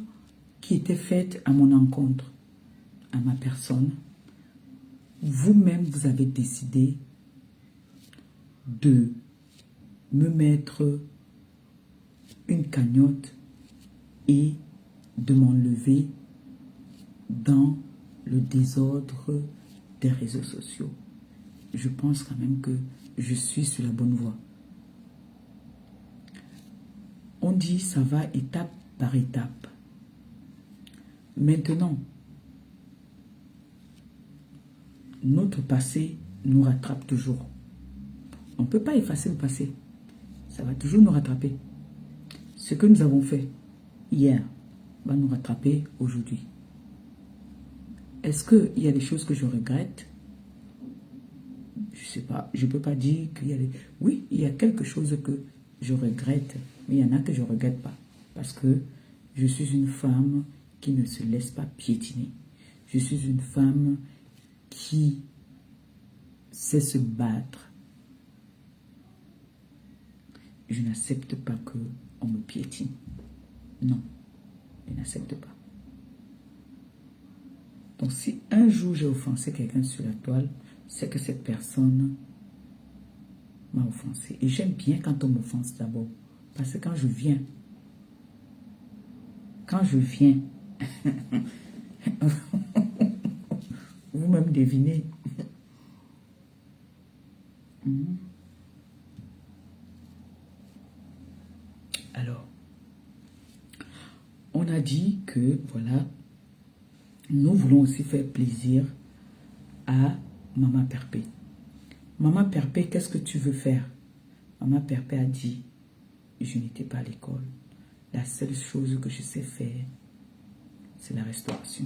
qui étaient faites à mon encontre, à ma personne. Vous-même, vous avez décidé de me mettre une cagnotte et de m'enlever dans le désordre des réseaux sociaux. Je pense quand même que je suis sur la bonne voie. On dit ça va étape par étape. Maintenant, notre passé nous rattrape toujours. On ne peut pas effacer le passé. Ça va toujours nous rattraper. Ce que nous avons fait hier va nous rattraper aujourd'hui. Est-ce qu'il y a des choses que je regrette? Je ne sais pas. Je ne peux pas dire qu'il y a des... Oui, il y a quelque chose que je regrette, mais il y en a que je ne regrette pas. Parce que je suis une femme qui ne se laisse pas piétiner. Je suis une femme qui sait se battre. Je n'accepte pas qu'on me piétine. Non, je n'accepte pas. Donc si un jour j'ai offensé quelqu'un sur la toile, c'est que cette personne m'a offensé. Et j'aime bien quand on m'offense d'abord. Parce que quand je viens, vous-même devinez. Alors, on a dit que, voilà, nous voulons aussi faire plaisir à Maman Perpé. Maman Perpé, qu'est-ce que tu veux faire? Maman Perpé a dit, je n'étais pas à l'école. La seule chose que je sais faire, c'est la restauration.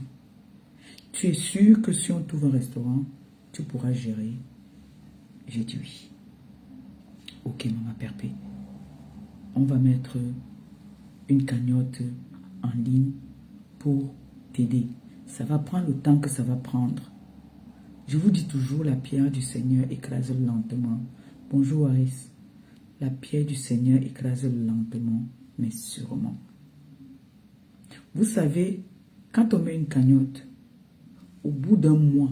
Tu es sûr que si on trouve un restaurant, tu pourras gérer? J'ai dit oui. Ok, Maman Perpé. On va mettre une cagnotte en ligne pour t'aider. Ça va prendre le temps que ça va prendre. Je vous dis toujours, la pierre du Seigneur écrase lentement. Bonjour Aris. La pierre du Seigneur écrase lentement, mais sûrement. Vous savez, quand on met une cagnotte, au bout d'un mois,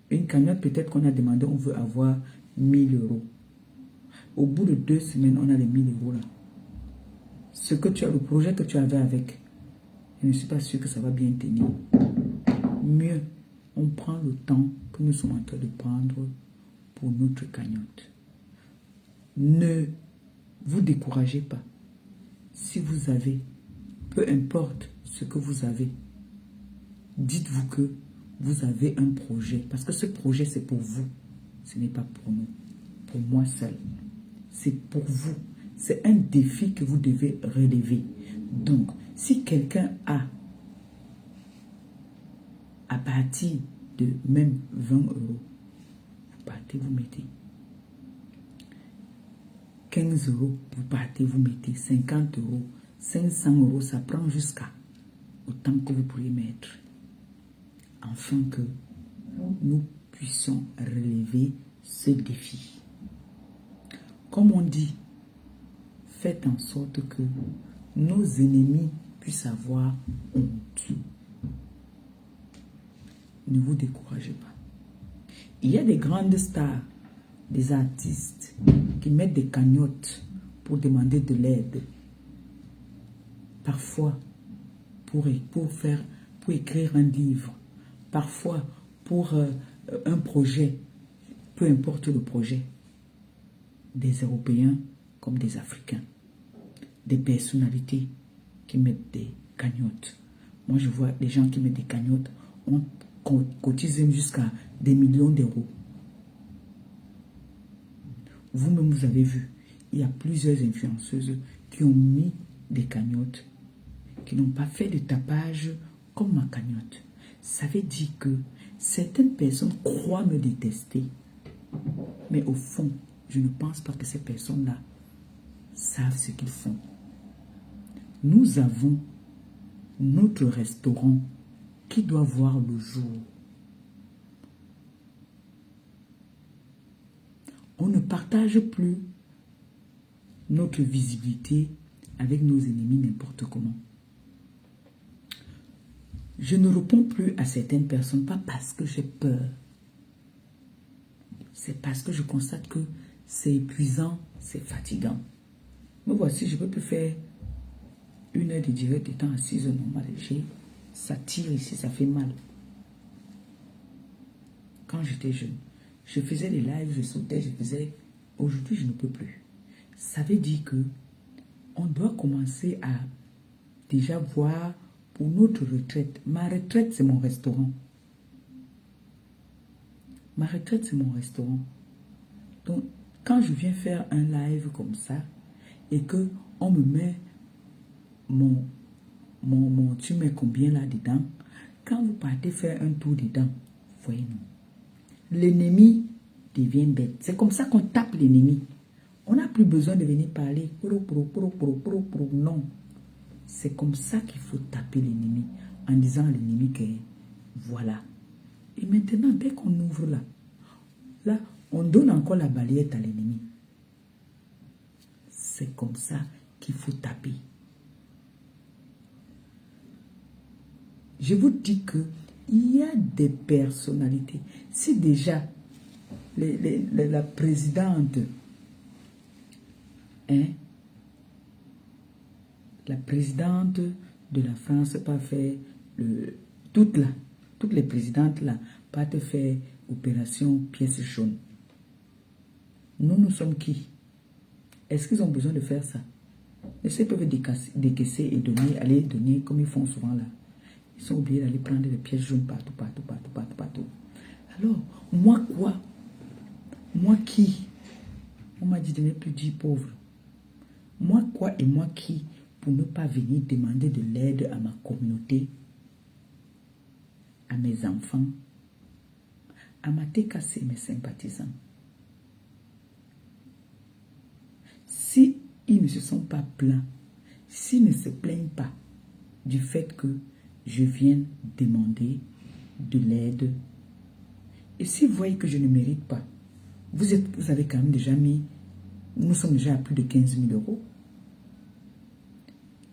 une cagnotte peut-être qu'on a demandé, on veut avoir 1000 euros. Au bout de 2 semaines, on a les 1000 euros là. Ce que tu as, le projet que tu avais avec, je ne suis pas sûr que ça va bien tenir. Mieux, on prend le temps que nous sommes en train de prendre pour notre cagnotte. Ne vous découragez pas. Si vous avez, peu importe ce que vous avez, dites-vous que vous avez un projet. Parce que ce projet, c'est pour vous. Ce n'est pas pour nous. Pour moi seul. C'est pour vous. C'est un défi que vous devez relever. Donc, si quelqu'un a, à partir de même 20 euros, vous partez, vous mettez. 15 euros, vous partez, vous mettez. 50 euros, 500 euros, ça prend jusqu'à autant que vous pourriez mettre. Afin que nous puissions relever ce défi. Comme on dit, faites en sorte que nos ennemis puissent avoir honte. Ne vous découragez pas. Il y a des grandes stars, des artistes qui mettent des cagnottes pour demander de l'aide. Parfois, pour écrire un livre. Parfois, pour un projet, peu importe le projet. Des Européens comme des Africains. Des personnalités qui mettent des cagnottes. Moi, je vois des gens qui mettent des cagnottes, on cotise jusqu'à des millions d'euros. Vous-même, vous avez vu, il y a plusieurs influenceuses qui ont mis des cagnottes, qui n'ont pas fait de tapage comme ma cagnotte. Ça veut dire que certaines personnes croient me détester. Mais au fond, je ne pense pas que ces personnes-là savent ce qu'ils font. Nous avons notre restaurant qui doit voir le jour. On ne partage plus notre visibilité avec nos ennemis n'importe comment. Je ne réponds plus à certaines personnes, pas parce que j'ai peur. C'est parce que je constate que c'est épuisant, c'est fatigant. Me voici, je ne peux plus faire 1 heure de direct étant assise normal. Ça tire ici, ça fait mal. Quand j'étais jeune, je faisais des lives, je sautais, je faisais... Aujourd'hui, je ne peux plus. Ça veut dire que on doit commencer à déjà voir pour notre retraite. Ma retraite, c'est mon restaurant. Ma retraite, c'est mon restaurant. Donc, quand je viens faire un live comme ça, et que on me met tu mets combien là-dedans, quand vous partez faire un tour dedans, voyez-nous, l'ennemi devient bête. C'est comme ça qu'on tape l'ennemi. On n'a plus besoin de venir parler. Non. C'est comme ça qu'il faut taper l'ennemi, en disant à l'ennemi que voilà. Et maintenant, dès qu'on ouvre là, on donne encore la balayette à l'ennemi. C'est comme ça qu'il faut taper. Je vous dis que il y a des personnalités. Si déjà la présidente, la présidente de la France pas fait toutes les présidentes là pas te faire opération pièce jaune. Nous sommes qui? Est-ce qu'ils ont besoin de faire ça? Est-ce qu'ils peuvent décaisser et donner, aller donner comme ils font souvent là? Ils sont obligés d'aller prendre des pièces jaunes partout. Alors, moi quoi? Moi qui? On m'a dit de ne plus dire pauvre. Moi quoi et moi qui pour ne pas venir demander de l'aide à ma communauté, à mes enfants, à ma TKC, mes sympathisants. Si ils ne se sont pas plaints, s'ils ne se plaignent pas du fait que je viens demander de l'aide, et si vous voyez que je ne mérite pas, vous avez quand même déjà mis, nous sommes déjà à plus de 15 000 euros.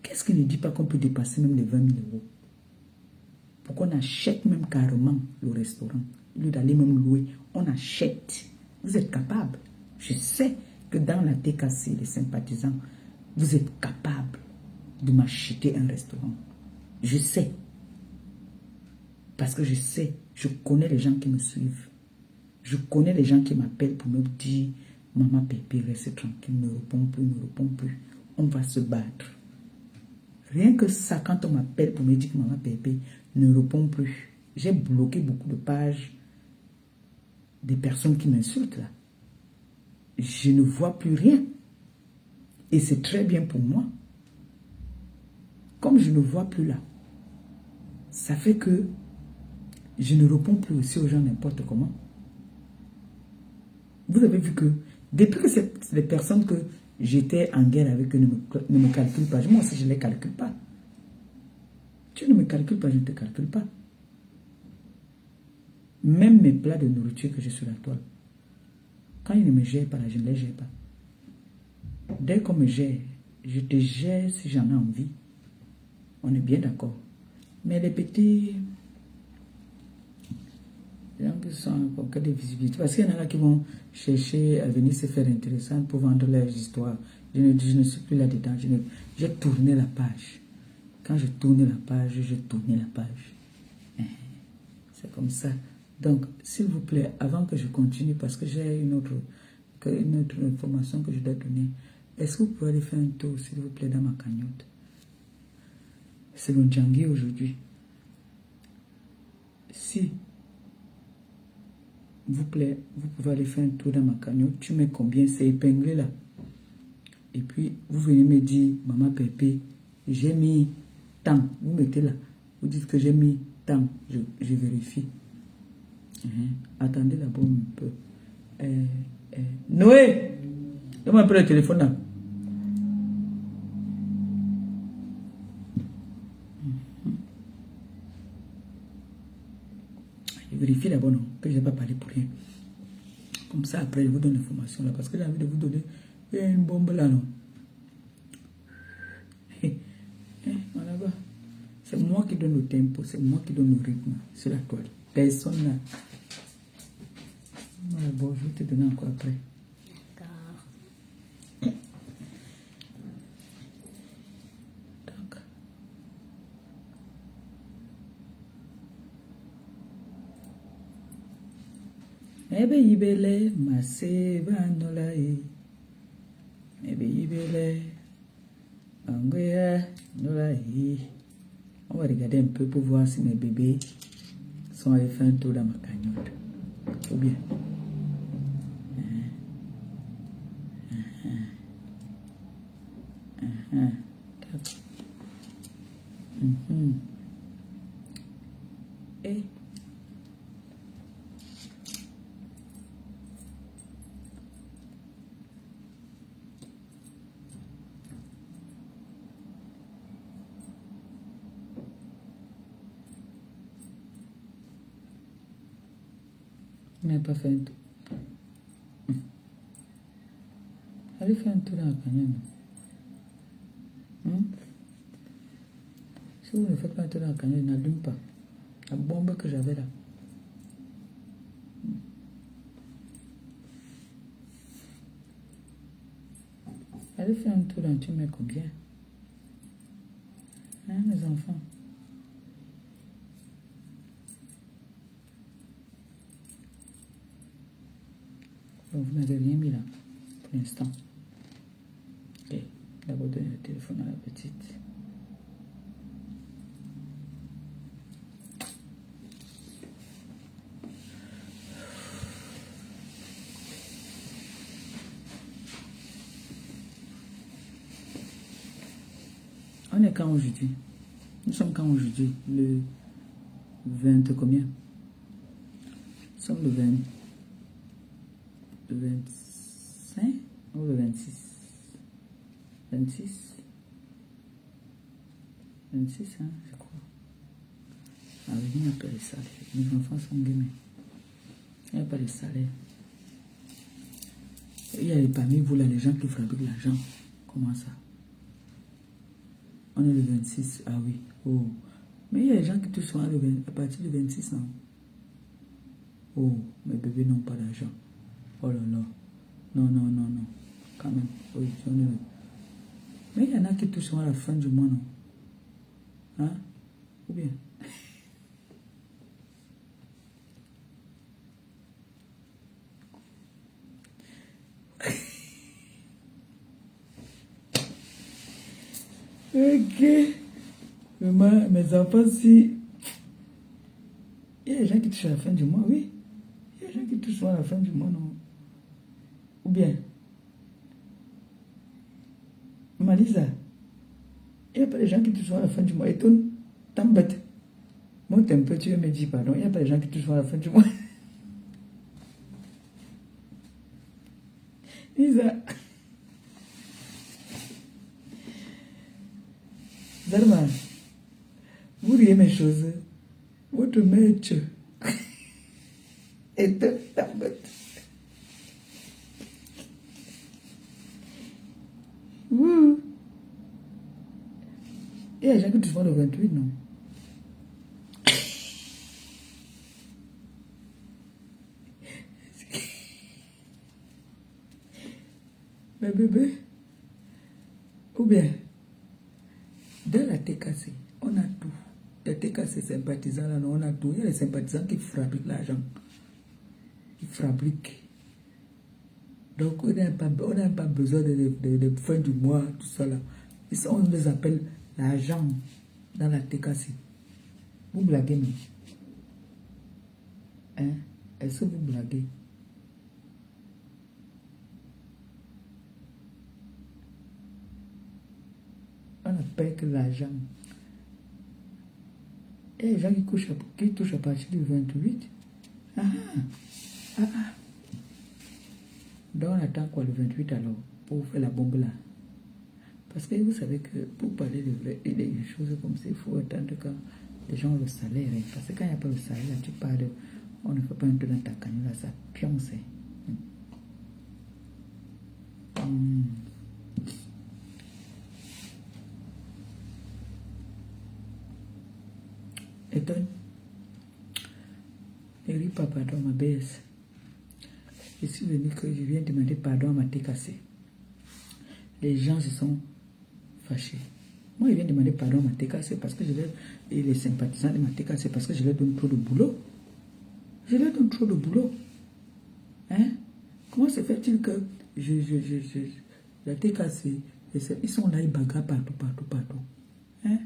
Qu'est-ce qui ne dit pas qu'on peut dépasser même les 20 000 euros? Pourquoi on achète même carrément le restaurant? Au lieu d'aller même louer, on achète. Vous êtes capable. Je sais que dans la TKC, les sympathisants, vous êtes capable de m'acheter un restaurant. Je sais. Parce que je sais, je connais les gens qui me suivent. Je connais les gens qui m'appellent pour me dire « Maman Pépé, reste tranquille, ne réponds plus. On va se battre. » Rien que ça, quand on m'appelle pour me dire que Maman Pépé ne répond plus, j'ai bloqué beaucoup de pages des personnes qui m'insultent là. Je ne vois plus rien. Et c'est très bien pour moi. Comme je ne vois plus là, ça fait que je ne réponds plus aussi aux gens n'importe comment. Vous avez vu que depuis que c'est les personnes que j'étais en guerre avec eux ne me calculent pas, moi aussi je ne les calcule pas. Tu ne me calcules pas, je ne te calcule pas. Même mes plats de nourriture que j'ai sur la toile, quand ils ne me gèrent pas là, je ne les gère pas. Dès qu'on me gère, je te gère si j'en ai envie. On est bien d'accord. Mais les petits... les gens qui sont en quête de visibilité, parce qu'il y en a là qui vont chercher à venir se faire intéressant pour vendre leurs histoires. Je ne suis plus là-dedans. J'ai tourné la page. Quand je tourne la page, j'ai tourné la page. C'est comme ça. Donc, s'il vous plaît, avant que je continue, parce que j'ai une autre information que je dois donner, est-ce que vous pouvez aller faire un tour, s'il vous plaît, dans ma cagnotte? C'est le Djangui aujourd'hui. Si, vous plaît, vous pouvez aller faire un tour dans ma cagnotte. Tu mets combien? C'est épinglé là. Et puis, vous venez me dire, Maman Pépé, j'ai mis tant. Vous mettez là. Vous dites que j'ai mis tant. Je vérifie. Attendez d'abord un peu. Noé, donne-moi un peu le téléphone là. vérifiez d'abord, non, que je n'ai pas parlé pour rien. Comme ça, après, je vous donne l'information là, parce que j'ai envie de vous donner une bombe là, non. Voilà, bah. C'est moi qui donne le tempo, c'est moi qui donne le rythme sur la toile. Personne là. Voilà, bon, je vais te donner encore après. D'accord. Donc. Ebe ibele mase banola e. Ebe ibele angoya nola e. On va regarder un peu pour voir si mes bébés sont allés faire un tour dans ma cagnotte. Ou bien. Et on n'a pas fait un tour. Allez faire un tour dans la cagnotte. Si vous ne faites pas un tour dans la cagnotte, n'allume pas. La bombe que j'avais là. Allez faire un tour dans tu mets combien? Hein, mes enfants? Donc, vous n'avez rien mis là, pour l'instant. Ok, d'abord donner le téléphone à la petite. On est quand aujourd'hui? Nous sommes quand aujourd'hui? Le 20 combien? Nous sommes le 20. Le 25 ou le 26? 26? 26, hein, je crois. Ah oui, il n'y a pas de salaire. Mes enfants sont gamins. Il n'y a pas de salaire. Il y a parmi vous là, les gens qui fabriquent l'argent. Comment ça? On est le 26, ah oui. Oh. Mais il y a des gens qui touchent à partir du 26, non? Oh, mes bébés n'ont pas d'argent. Oh là là. Non, non, non, non. Quand même. Oui, mais il y en a qui touchent à la fin du mois, non? Hein? Ou bien? Ok. Mes enfants, si... Il y a des gens qui touchent à la fin du mois, oui. Il y a des gens qui touchent à la fin du mois, non? Ou bien? Malisa, il n'y a pas de gens qui touchent à la fin du mois. Et toi, t'embêtes. Moi, t'es un peu, tu me dis pardon. Il n'y a pas de gens qui touchent à la fin du mois. Lisa. Zarma, vous riez mes choses. Votre maître. Et toi, t'embêtes. Il y a des gens qui touchent le 28, non? Mais bébé, ou bien, dans la TKC, on a tout. La TKC sympathisants, là, on a tout. Il y a les sympathisants qui fabriquent l'argent. Ils fabriquent. Donc, on n'a pas besoin de fin du mois, tout ça là. On les appelle l'argent dans la TKC. Vous blaguez, non? Hein? Est-ce que vous blaguez? On appelle que l'argent. Il y a des gens qui touchent à partir du 28. Ah, ah, ah. Donc on attend quoi le 28 alors pour faire la bombe là? Parce que vous savez que pour parler des choses comme ça, il faut attendre quand les gens ont le salaire. Hein. Parce que quand il n'y a pas le salaire, tu parles On ne fait pas un peu dans ta canne, ça pionce. Étonne. Ne ris pas, pardon, ma baisse. Je suis venu que je viens demander pardon à ma thé cassée. Les gens se sont fâchés. Moi, je viens demander pardon à ma thé cassée parce que et les sympathisants de ma thé cassée parce que je leur donne trop de boulot. Je leur donne trop de boulot. Hein? Comment se fait-il que la thé cassée, ils sont là, ils bagarrent partout. Hein?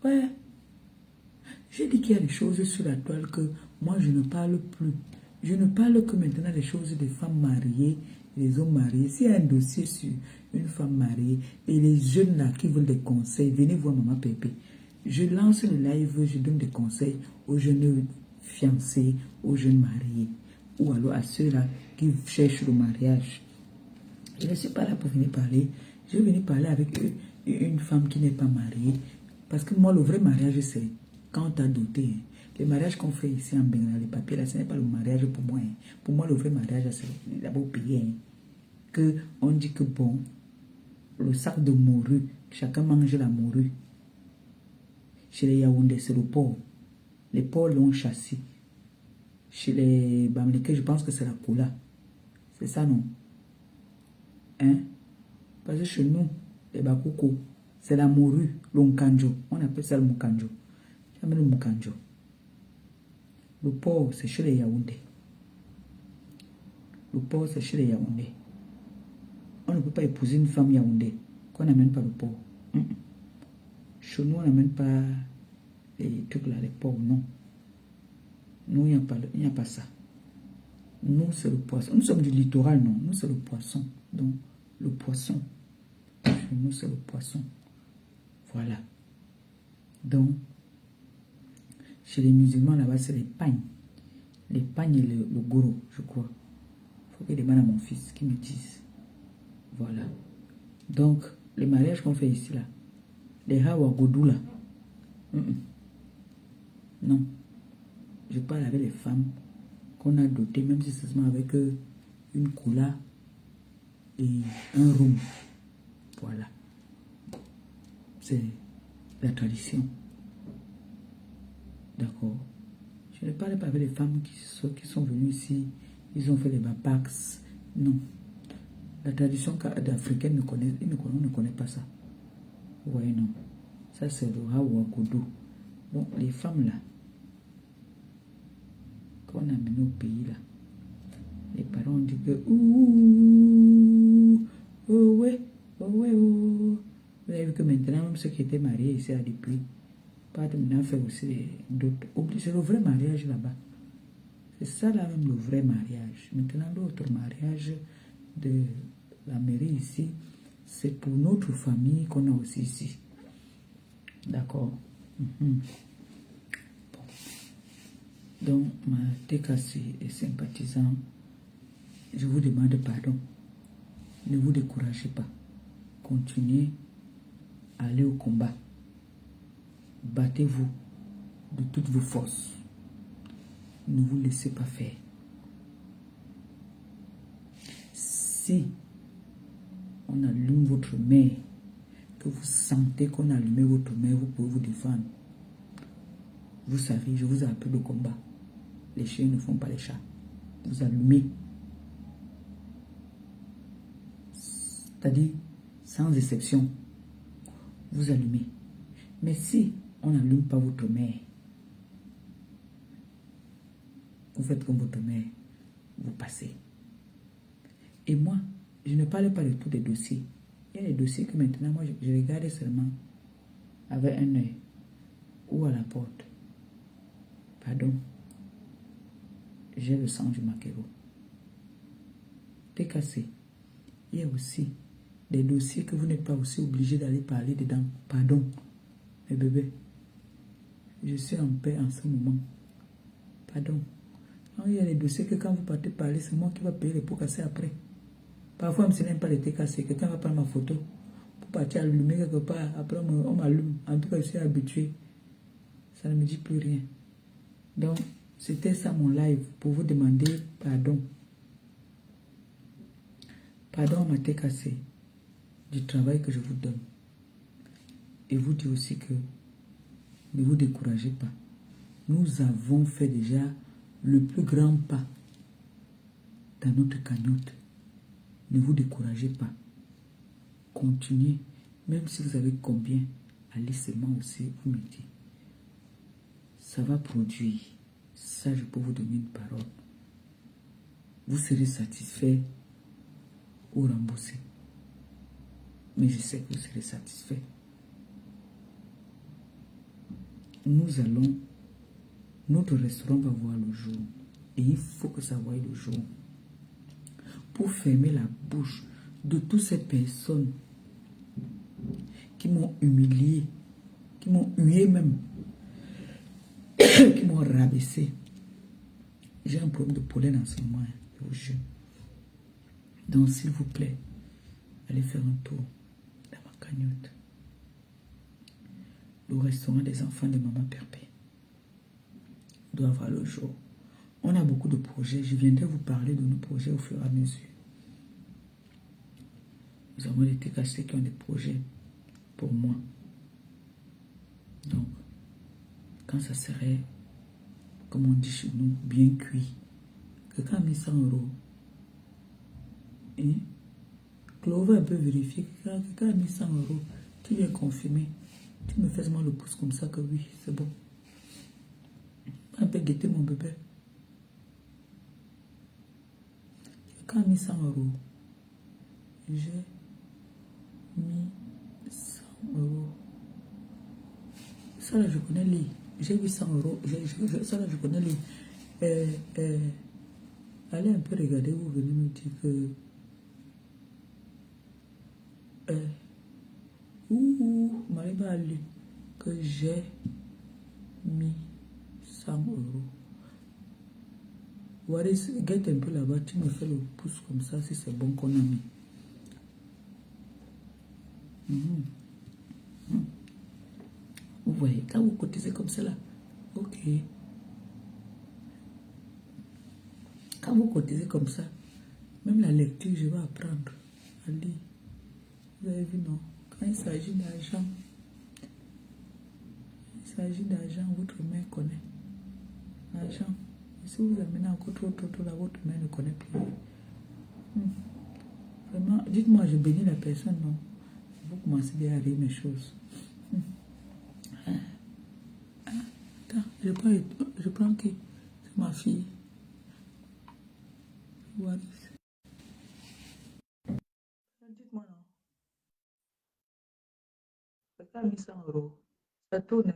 Ouais. J'ai dit qu'il y a des choses sur la toile que moi, je ne parle plus. Je ne parle que maintenant des choses des femmes mariées, des hommes mariés. S'il y a un dossier sur une femme mariée et les jeunes là qui veulent des conseils, venez voir Maman Pépé. Je lance le live, je donne des conseils aux jeunes fiancés, aux jeunes mariés, ou alors à ceux-là qui cherchent le mariage. Je ne suis pas là pour venir parler. Je vais venir parler avec une femme qui n'est pas mariée. Parce que moi, le vrai mariage, c'est quand tu as doté. Les mariages qu'on fait ici en Bengala, les papiers, là, ce n'est pas le mariage pour moi. Pour moi, le vrai mariage, c'est d'abord payer. Que on dit que bon, le sac de morue, chacun mange la morue. Chez les Yaoundé, c'est le porc. Les porcs l'ont chassé. Chez les Bamileke, je pense que c'est la cola. C'est ça, non? Hein? Parce que chez nous, les Bakoko, c'est la morue, l'onkanjo. On appelle ça le moukanjo. Jamais le moukanjo. Le porc, c'est chez les Yaoundé. Le porc, c'est chez les Yaoundé. On ne peut pas épouser une femme Yaoundé qu'on n'amène pas le porc. Chez nous, on n'amène pas les trucs là, les porcs, non. Nous, il n'y a pas ça. Nous, c'est le poisson. Nous sommes du littoral, non. Nous, c'est le poisson. Donc, le poisson. Chez nous, c'est le poisson. Voilà. Donc, chez les musulmans, là-bas, c'est les pagnes. Les pagnes et le goro, je crois. Il faut que je demande à mon fils qui me dise. Voilà. Donc, les mariages qu'on fait ici, là, les hawa godou, là. Non. Je parle avec les femmes qu'on a dotées, même si c'est seulement avec une cola et un rhum. Voilà. C'est la tradition. D'accord. Je ne parle pas avec les femmes qui sont venues ici. Ils ont fait les bapax. Non. La tradition africaine, on ne connaît pas ça. Ouais, non. Ça, c'est le Hawa Kodo. Donc, les femmes là, qu'on a menées au pays là, les parents disent que ouh, oh ouais, oh ouais, oh. Vous avez vu que maintenant, même ceux qui étaient mariés ici à depuis, pas de maintenant faire aussi d'autres. C'est le vrai mariage là-bas. C'est ça là même le vrai mariage. Maintenant, l'autre mariage de la mairie ici, c'est pour notre famille qu'on a aussi ici. D'accord. Bon. Donc, ma TKC et sympathisant, je vous demande pardon. Ne vous découragez pas. Continuez à aller au combat. Battez-vous de toutes vos forces. Ne vous laissez pas faire. Si on allume votre mère, que vous sentez qu'on a allumé votre mère, vous pouvez vous défendre. Vous savez, je vous ai appris le combat. Les chiens ne font pas les chats. Vous allumez. C'est-à-dire, sans exception, vous allumez. Mais si on n'allume pas votre mère, vous faites comme votre mère, vous passez. Et moi, je ne parle pas de tous les dossiers. Il y a des dossiers que maintenant, moi, je regarde seulement avec un œil ou à la porte. Pardon. J'ai le sang du maquereau. T'es cassé. Il y a aussi des dossiers que vous n'êtes pas aussi obligé d'aller parler dedans. Pardon. Mais bébé, je suis en paix en ce moment. Pardon. Non, il y a des dossiers que quand vous partez parler, c'est moi qui va payer les pots cassés après. Parfois, même si je n'aime pas les thés cassés, quelqu'un va prendre ma photo pour partir allumer quelque part. Après, on m'allume. En tout cas, je suis habitué. Ça ne me dit plus rien. Donc, C'était ça mon live, pour vous demander pardon. Pardon à ma tête cassée du travail que je vous donne. Et vous dire aussi que ne vous découragez pas. Nous avons fait déjà le plus grand pas dans notre cagnotte. Ne vous découragez pas. Continuez. Même si vous avez combien, allez seulement aussi vous me dire. Ça va produire. Ça, je peux vous donner une parole. Vous serez satisfait ou remboursé. Mais je sais que vous serez satisfait. Nous allons, notre restaurant va voir le jour. Et il faut que ça voie le jour. Pour fermer la bouche de toutes ces personnes qui m'ont humilié, qui m'ont hué même, qui m'ont rabaissé. J'ai un problème de pollen en ce moment, je vous jure. Donc, s'il vous plaît, allez faire un tour dans ma cagnotte. Le restaurant des enfants de Maman Perpé doit voir le jour. On a beaucoup de projets. Je viendrai vous parler de nos projets au fur et à mesure. Nous avons des TKC qui ont des projets pour moi. Donc, quand ça serait, comme on dit chez nous, bien cuit, quelqu'un a mis 100 euros. Et Clover peut vérifier que quelqu'un a mis 100 euros. Tu viens confirmer. Tu me fais seulement le pouce comme ça que oui, c'est bon. Un peu guetter mon bébé. Quelqu'un a mis 100 euros. J'ai mis 100 euros. Ça là, je connais les. J'ai mis 100 euros. Ça là, je connais les. Allez un peu regarder, vous venez me dire que. Marie va aller que j'ai mis 100 euros. Waris, guette un peu là-bas, tu me fais le pouce comme ça si c'est bon qu'on a mis. Vous voyez, quand vous cotisez comme ça là, ok. Quand vous cotisez comme ça, même la lecture, je vais apprendre à lire. Vous avez vu, non? Quand il s'agit d'argent, votre main connaît. L'argent. Si vous amenez encore trop, là, votre main ne connaît plus. Vraiment, dites-moi, je bénis la personne, non? Vous commencez bien à lire mes choses. Attends, je prends qui? C'est ma fille. What? Dites-moi, non? Ça a mis 100 euros. Ça tourne.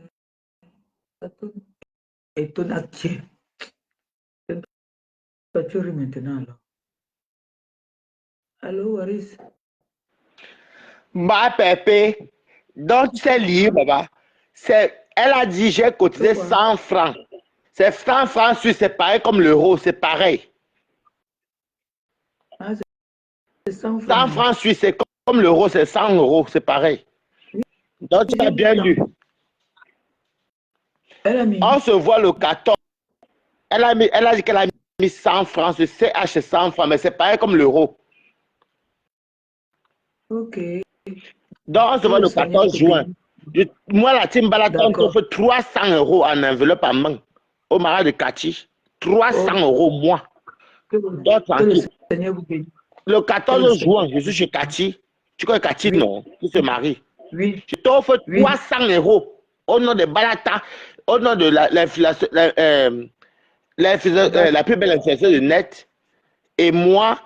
Ça tourne. Et tourne à qui? Ça tourne maintenant, alors. Allô, Waris? Ma Pépé, donc tu sais lire, baba. Elle a dit, j'ai cotisé 100 francs. C'est 100 francs suisses, c'est pareil comme l'euro, c'est pareil. Ah, c'est 100 francs. 100 francs suisses, c'est comme l'euro, c'est 100 euros, c'est pareil. Donc tu as bien lu. On se voit le 14. Elle a dit qu'elle a mis 100 francs, c'est CH 100 francs, mais c'est pareil comme l'euro. Ok. Donc on se voit le 14 juin. Moi, la team Balaton t'offre 300 euros en enveloppe à main au marais de Kati. 300 euros, moi. Donc, tranquille. Le 14 juin, je suis chez Kati. Tu connais Kati, non? Qui se marie. Oui. Je t'offre 300 euros au nom de Balata, au nom de la plus belle influenceuse du net. Et moi.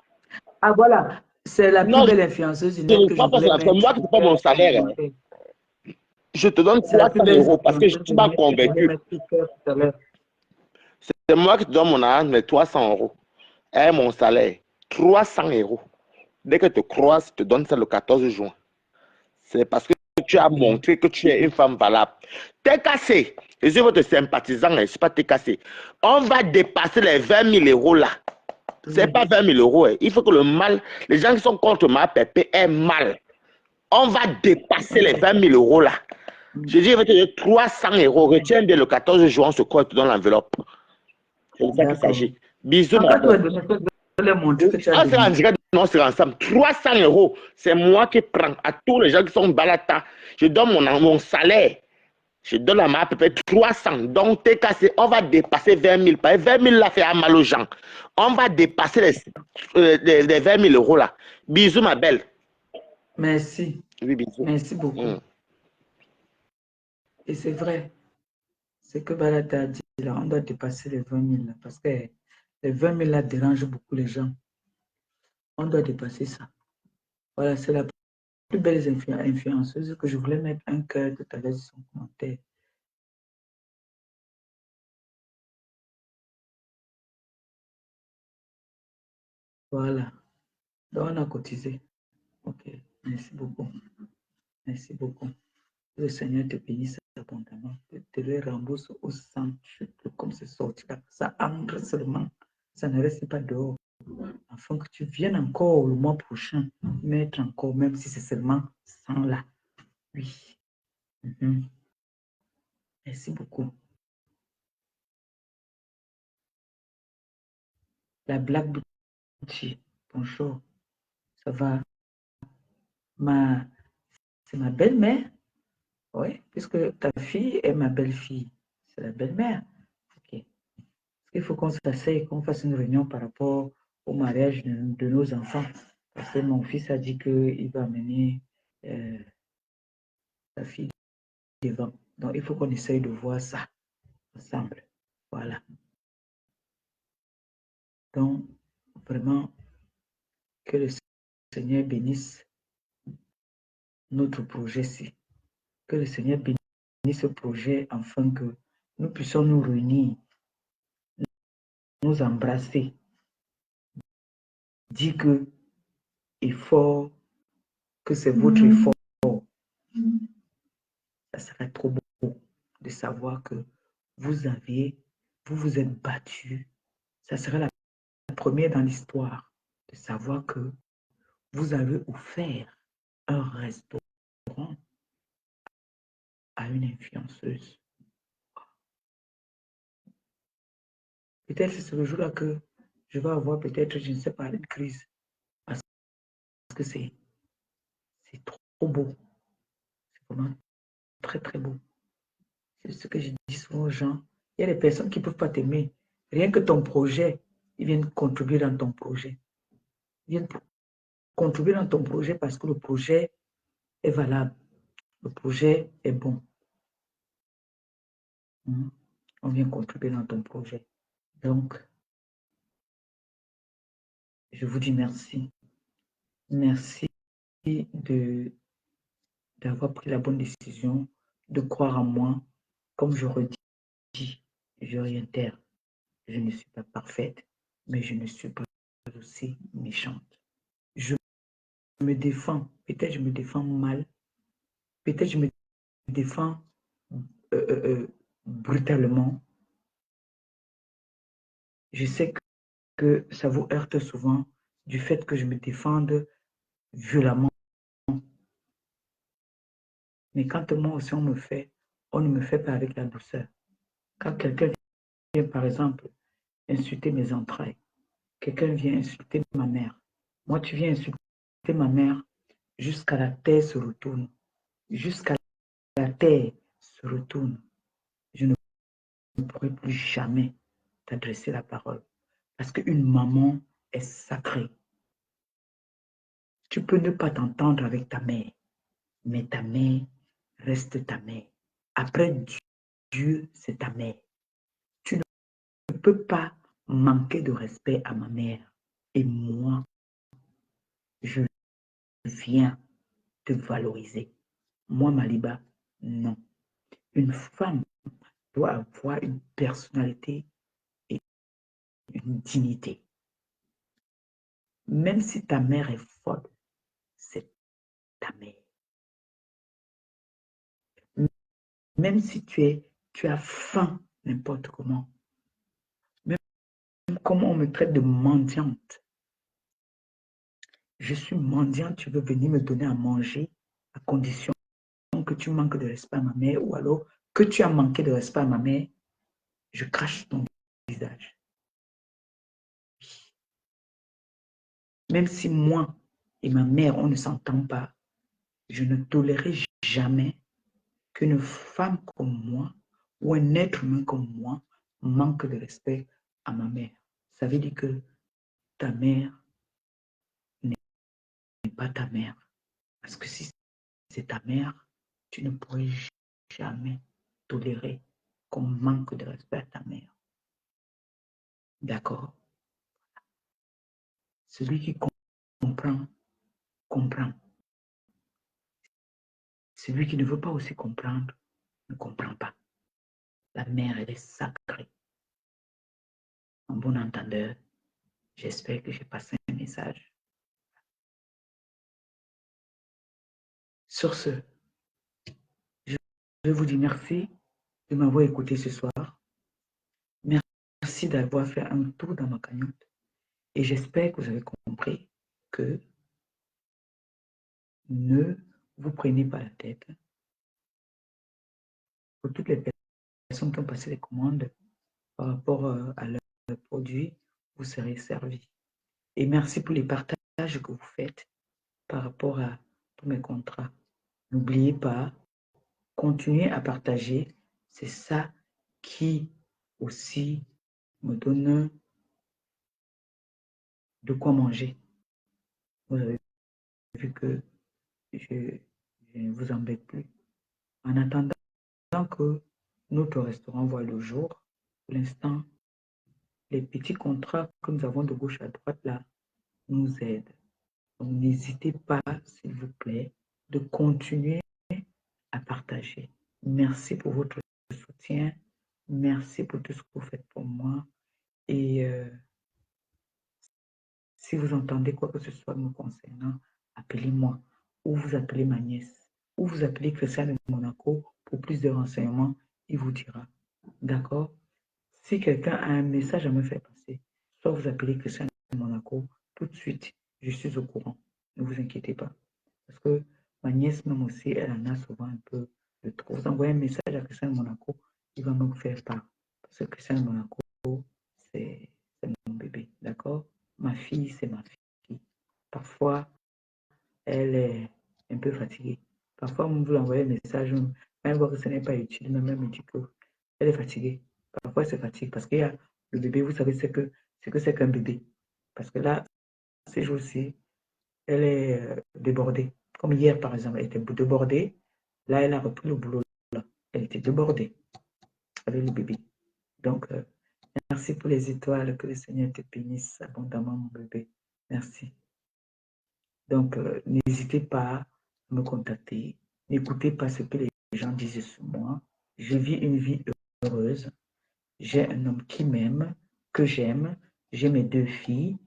Ah, voilà. C'est la plus belle influenceuse du net. C'est moi qui te prends mon salaire. Je te donne 300 euros parce que tu m'as convaincu. C'est moi qui te donne mon argent, mais 300 euros. Et mon salaire, 300 euros. Dès que tu croises, je te donne ça le 14 juin. C'est parce que tu as montré que tu es une femme valable. T'es cassé. Je suis votre sympathisant, je ne suis pas t'es cassé. On va dépasser les 20 000 euros là. C'est pas 20 000 euros. Il faut que le mal, les gens qui sont contre ma pépé aient mal. On va dépasser les 20 000 euros là. Je dis, je vais te donner 300 euros. Retiens bien le 14 juin, on se croit dans l'enveloppe. C'est de ça qu'il D'accord. s'agit. Bisous, ma Après, tu vas belle. donner, tu vas leur montrer que tu as On sera en donné. direct, non, c'est ensemble. 300 euros, c'est moi qui prends à tous les gens qui sont balata. Je donne mon salaire. Je donne à ma à peu près 300. Donc, t'es cassé, on va dépasser 20 000. 20 000 là, fait à mal aux gens. On va dépasser les 20 000 euros là. Bisous, ma belle. Merci. Oui, bisous. Merci beaucoup. Et c'est vrai. C'est que Balata a dit là, on doit dépasser les 20 000 là, parce que les 20 000 là dérangent beaucoup les gens. On doit dépasser ça. Voilà, c'est la plus belle influenceuse que je voulais mettre un cœur tout à l'heure sur son commentaire. Voilà. Donc, on a cotisé. Ok. Merci beaucoup. Merci beaucoup. Que le Seigneur te bénisse abondamment. Te le rembourse au centre, comme c'est sorti là. Ça entre seulement. Ça ne reste pas dehors. Afin que tu viennes encore le mois prochain mettre encore, même si c'est seulement 100 là. Oui. Merci beaucoup. La Black Beauty, bonjour. Ça va? C'est ma belle-mère. Oui, puisque ta fille est ma belle-fille. C'est la belle-mère. Ok. Il faut qu'on s'asseye, qu'on fasse une réunion par rapport au mariage de nos enfants. Parce que mon fils a dit qu'il va amener sa fille devant. Donc, il faut qu'on essaye de voir ça ensemble. Voilà. Donc, vraiment, que le Seigneur bénisse notre projet-ci. Que le Seigneur bénisse ce projet afin que nous puissions nous réunir, nous embrasser, dire que effort, que c'est votre effort. Ça serait trop beau de savoir que vous vous êtes battu. Ça serait la première dans l'histoire de savoir que vous avez offert un restaurant à une influenceuse. Peut-être c'est le jour-là que je vais avoir peut-être, je ne sais pas, une crise. Parce que c'est trop beau. C'est vraiment très, très beau. C'est ce que je dis souvent aux gens. Il y a des personnes qui ne peuvent pas t'aimer. Rien que ton projet, ils viennent contribuer dans ton projet. Ils viennent contribuer dans ton projet parce que le projet est valable. Le projet est bon. On vient contribuer dans ton projet. Donc, je vous dis merci. Merci d'avoir pris la bonne décision, de croire en moi. Comme je redis, je réitère, je ne suis pas parfaite, mais je ne suis pas aussi méchante. Je me défends, peut-être je me défends mal, peut-être je me défends brutalement. Je sais que ça vous heurte souvent du fait que je me défende violemment. Mais quand moi aussi on ne me fait pas avec la douceur. Quand quelqu'un vient, par exemple, insulter mes entrailles, quelqu'un vient insulter ma mère, moi tu viens insulter ma mère jusqu'à la terre se retourne, jusqu'à la terre se retourne. Je ne pourrai plus jamais t'adresser la parole parce qu'une maman est sacrée. Tu peux ne pas t'entendre avec ta mère, mais ta mère reste ta mère. Après Dieu, c'est ta mère. Tu ne peux pas manquer de respect à ma mère. Et moi, je viens te valoriser. Moi, Maliba, non. Une femme doit avoir une personnalité et une dignité. Même si ta mère est folle, c'est ta mère. Même si tu as faim, n'importe comment. Même comment on me traite de mendiante. Je suis mendiante, tu veux venir me donner à manger à condition que tu manques de respect à ma mère ou alors que tu as manqué de respect à ma mère, je crache ton visage. Même si moi et ma mère, on ne s'entend pas, je ne tolérerai jamais qu'une femme comme moi ou un être humain comme moi manque de respect à ma mère. Ça veut dire que ta mère n'est pas ta mère. Parce que si c'est ta mère, tu ne pourrais jamais tolérer qu'on manque de respect à ta mère. D'accord? Celui qui comprend, comprend. Celui qui ne veut pas aussi comprendre, ne comprend pas. La mère, elle est sacrée. En bon entendeur, j'espère que j'ai passé un message. Sur ce, je vais vous dire merci de m'avoir écouté ce soir. Merci d'avoir fait un tour dans ma cagnotte. Et j'espère que vous avez compris que ne vous prenez pas la tête. Pour toutes les personnes qui ont passé les commandes par rapport à leurs produits, vous serez servis. Et merci pour les partages que vous faites par rapport à tous mes contrats. N'oubliez pas, continuez à partager. C'est ça qui aussi me donne de quoi manger. Vous avez vu que je ne vous embête plus. En attendant que notre restaurant voit le jour, pour l'instant, les petits contrats que nous avons de gauche à droite là nous aident. Donc n'hésitez pas, s'il vous plaît, de continuer à partager. Merci pour votre soutien. Merci pour tout ce que vous faites pour moi. Et si vous entendez quoi que ce soit me concernant, appelez-moi ou vous appelez ma nièce ou vous appelez Christian de Monaco pour plus de renseignements. Il vous dira. D'accord? Si quelqu'un a un message à me faire passer, soit vous appelez Christian de Monaco, tout de suite, je suis au courant. Ne vous inquiétez pas. Parce que ma nièce, même aussi, elle en a souvent un peu de trop. Vous envoyez un message à Christian de Monaco, il va me faire part. Parce que Christian de Monaco, c'est mon bébé. D'accord? Ma fille, c'est ma fille. Parfois, elle est un peu fatiguée. Parfois, vous lui envoyez un message, elle voit que ce n'est pas utile, même elle me dit qu'elle est fatiguée. Parfois, elle se fatigue parce qu'il y a le bébé, vous savez ce que c'est qu'un bébé. Parce que là, ces jours-ci, elle est débordée. Comme hier, par exemple, elle était débordée. Là, elle a repris le boulot. Là. Elle était débordée avec le bébé. Donc, merci pour les étoiles. Que le Seigneur te bénisse abondamment, mon bébé. Merci. Donc, n'hésitez pas à me contacter. N'écoutez pas ce que les gens disent sur moi. Je vis une vie heureuse. J'ai un homme qui m'aime, que j'aime. J'ai mes 2 filles,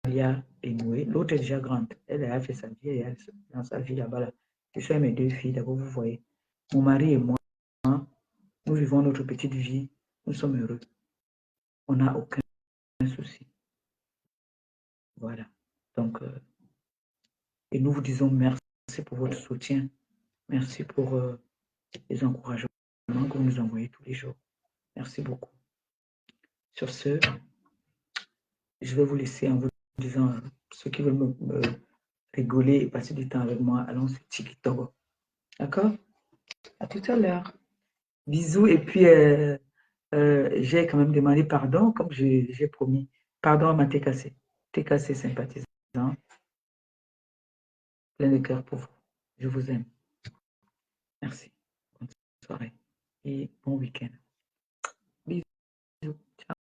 Alia et Noé. L'autre est déjà grande. Elle a fait sa vie, elle est dans sa vie là-bas. Là. Je suis avec mes 2 filles, d'abord, vous voyez. Mon mari et moi, nous vivons notre petite vie. Nous sommes heureux. On n'a aucun souci. Voilà. Donc, et nous vous disons merci pour votre soutien. Merci pour les encouragements que vous nous envoyez tous les jours. Merci beaucoup. Sur ce, je vais vous laisser en vous disant, ceux qui veulent me rigoler et passer du temps avec moi, allons sur TikTok. D'accord? À tout à l'heure. Bisous. Et puis, j'ai quand même demandé pardon, comme j'ai promis. Pardon à ma TKC. TKC sympathisant. Plein de cœur pour vous. Je vous aime. Merci. Bonne soirée et bon week-end.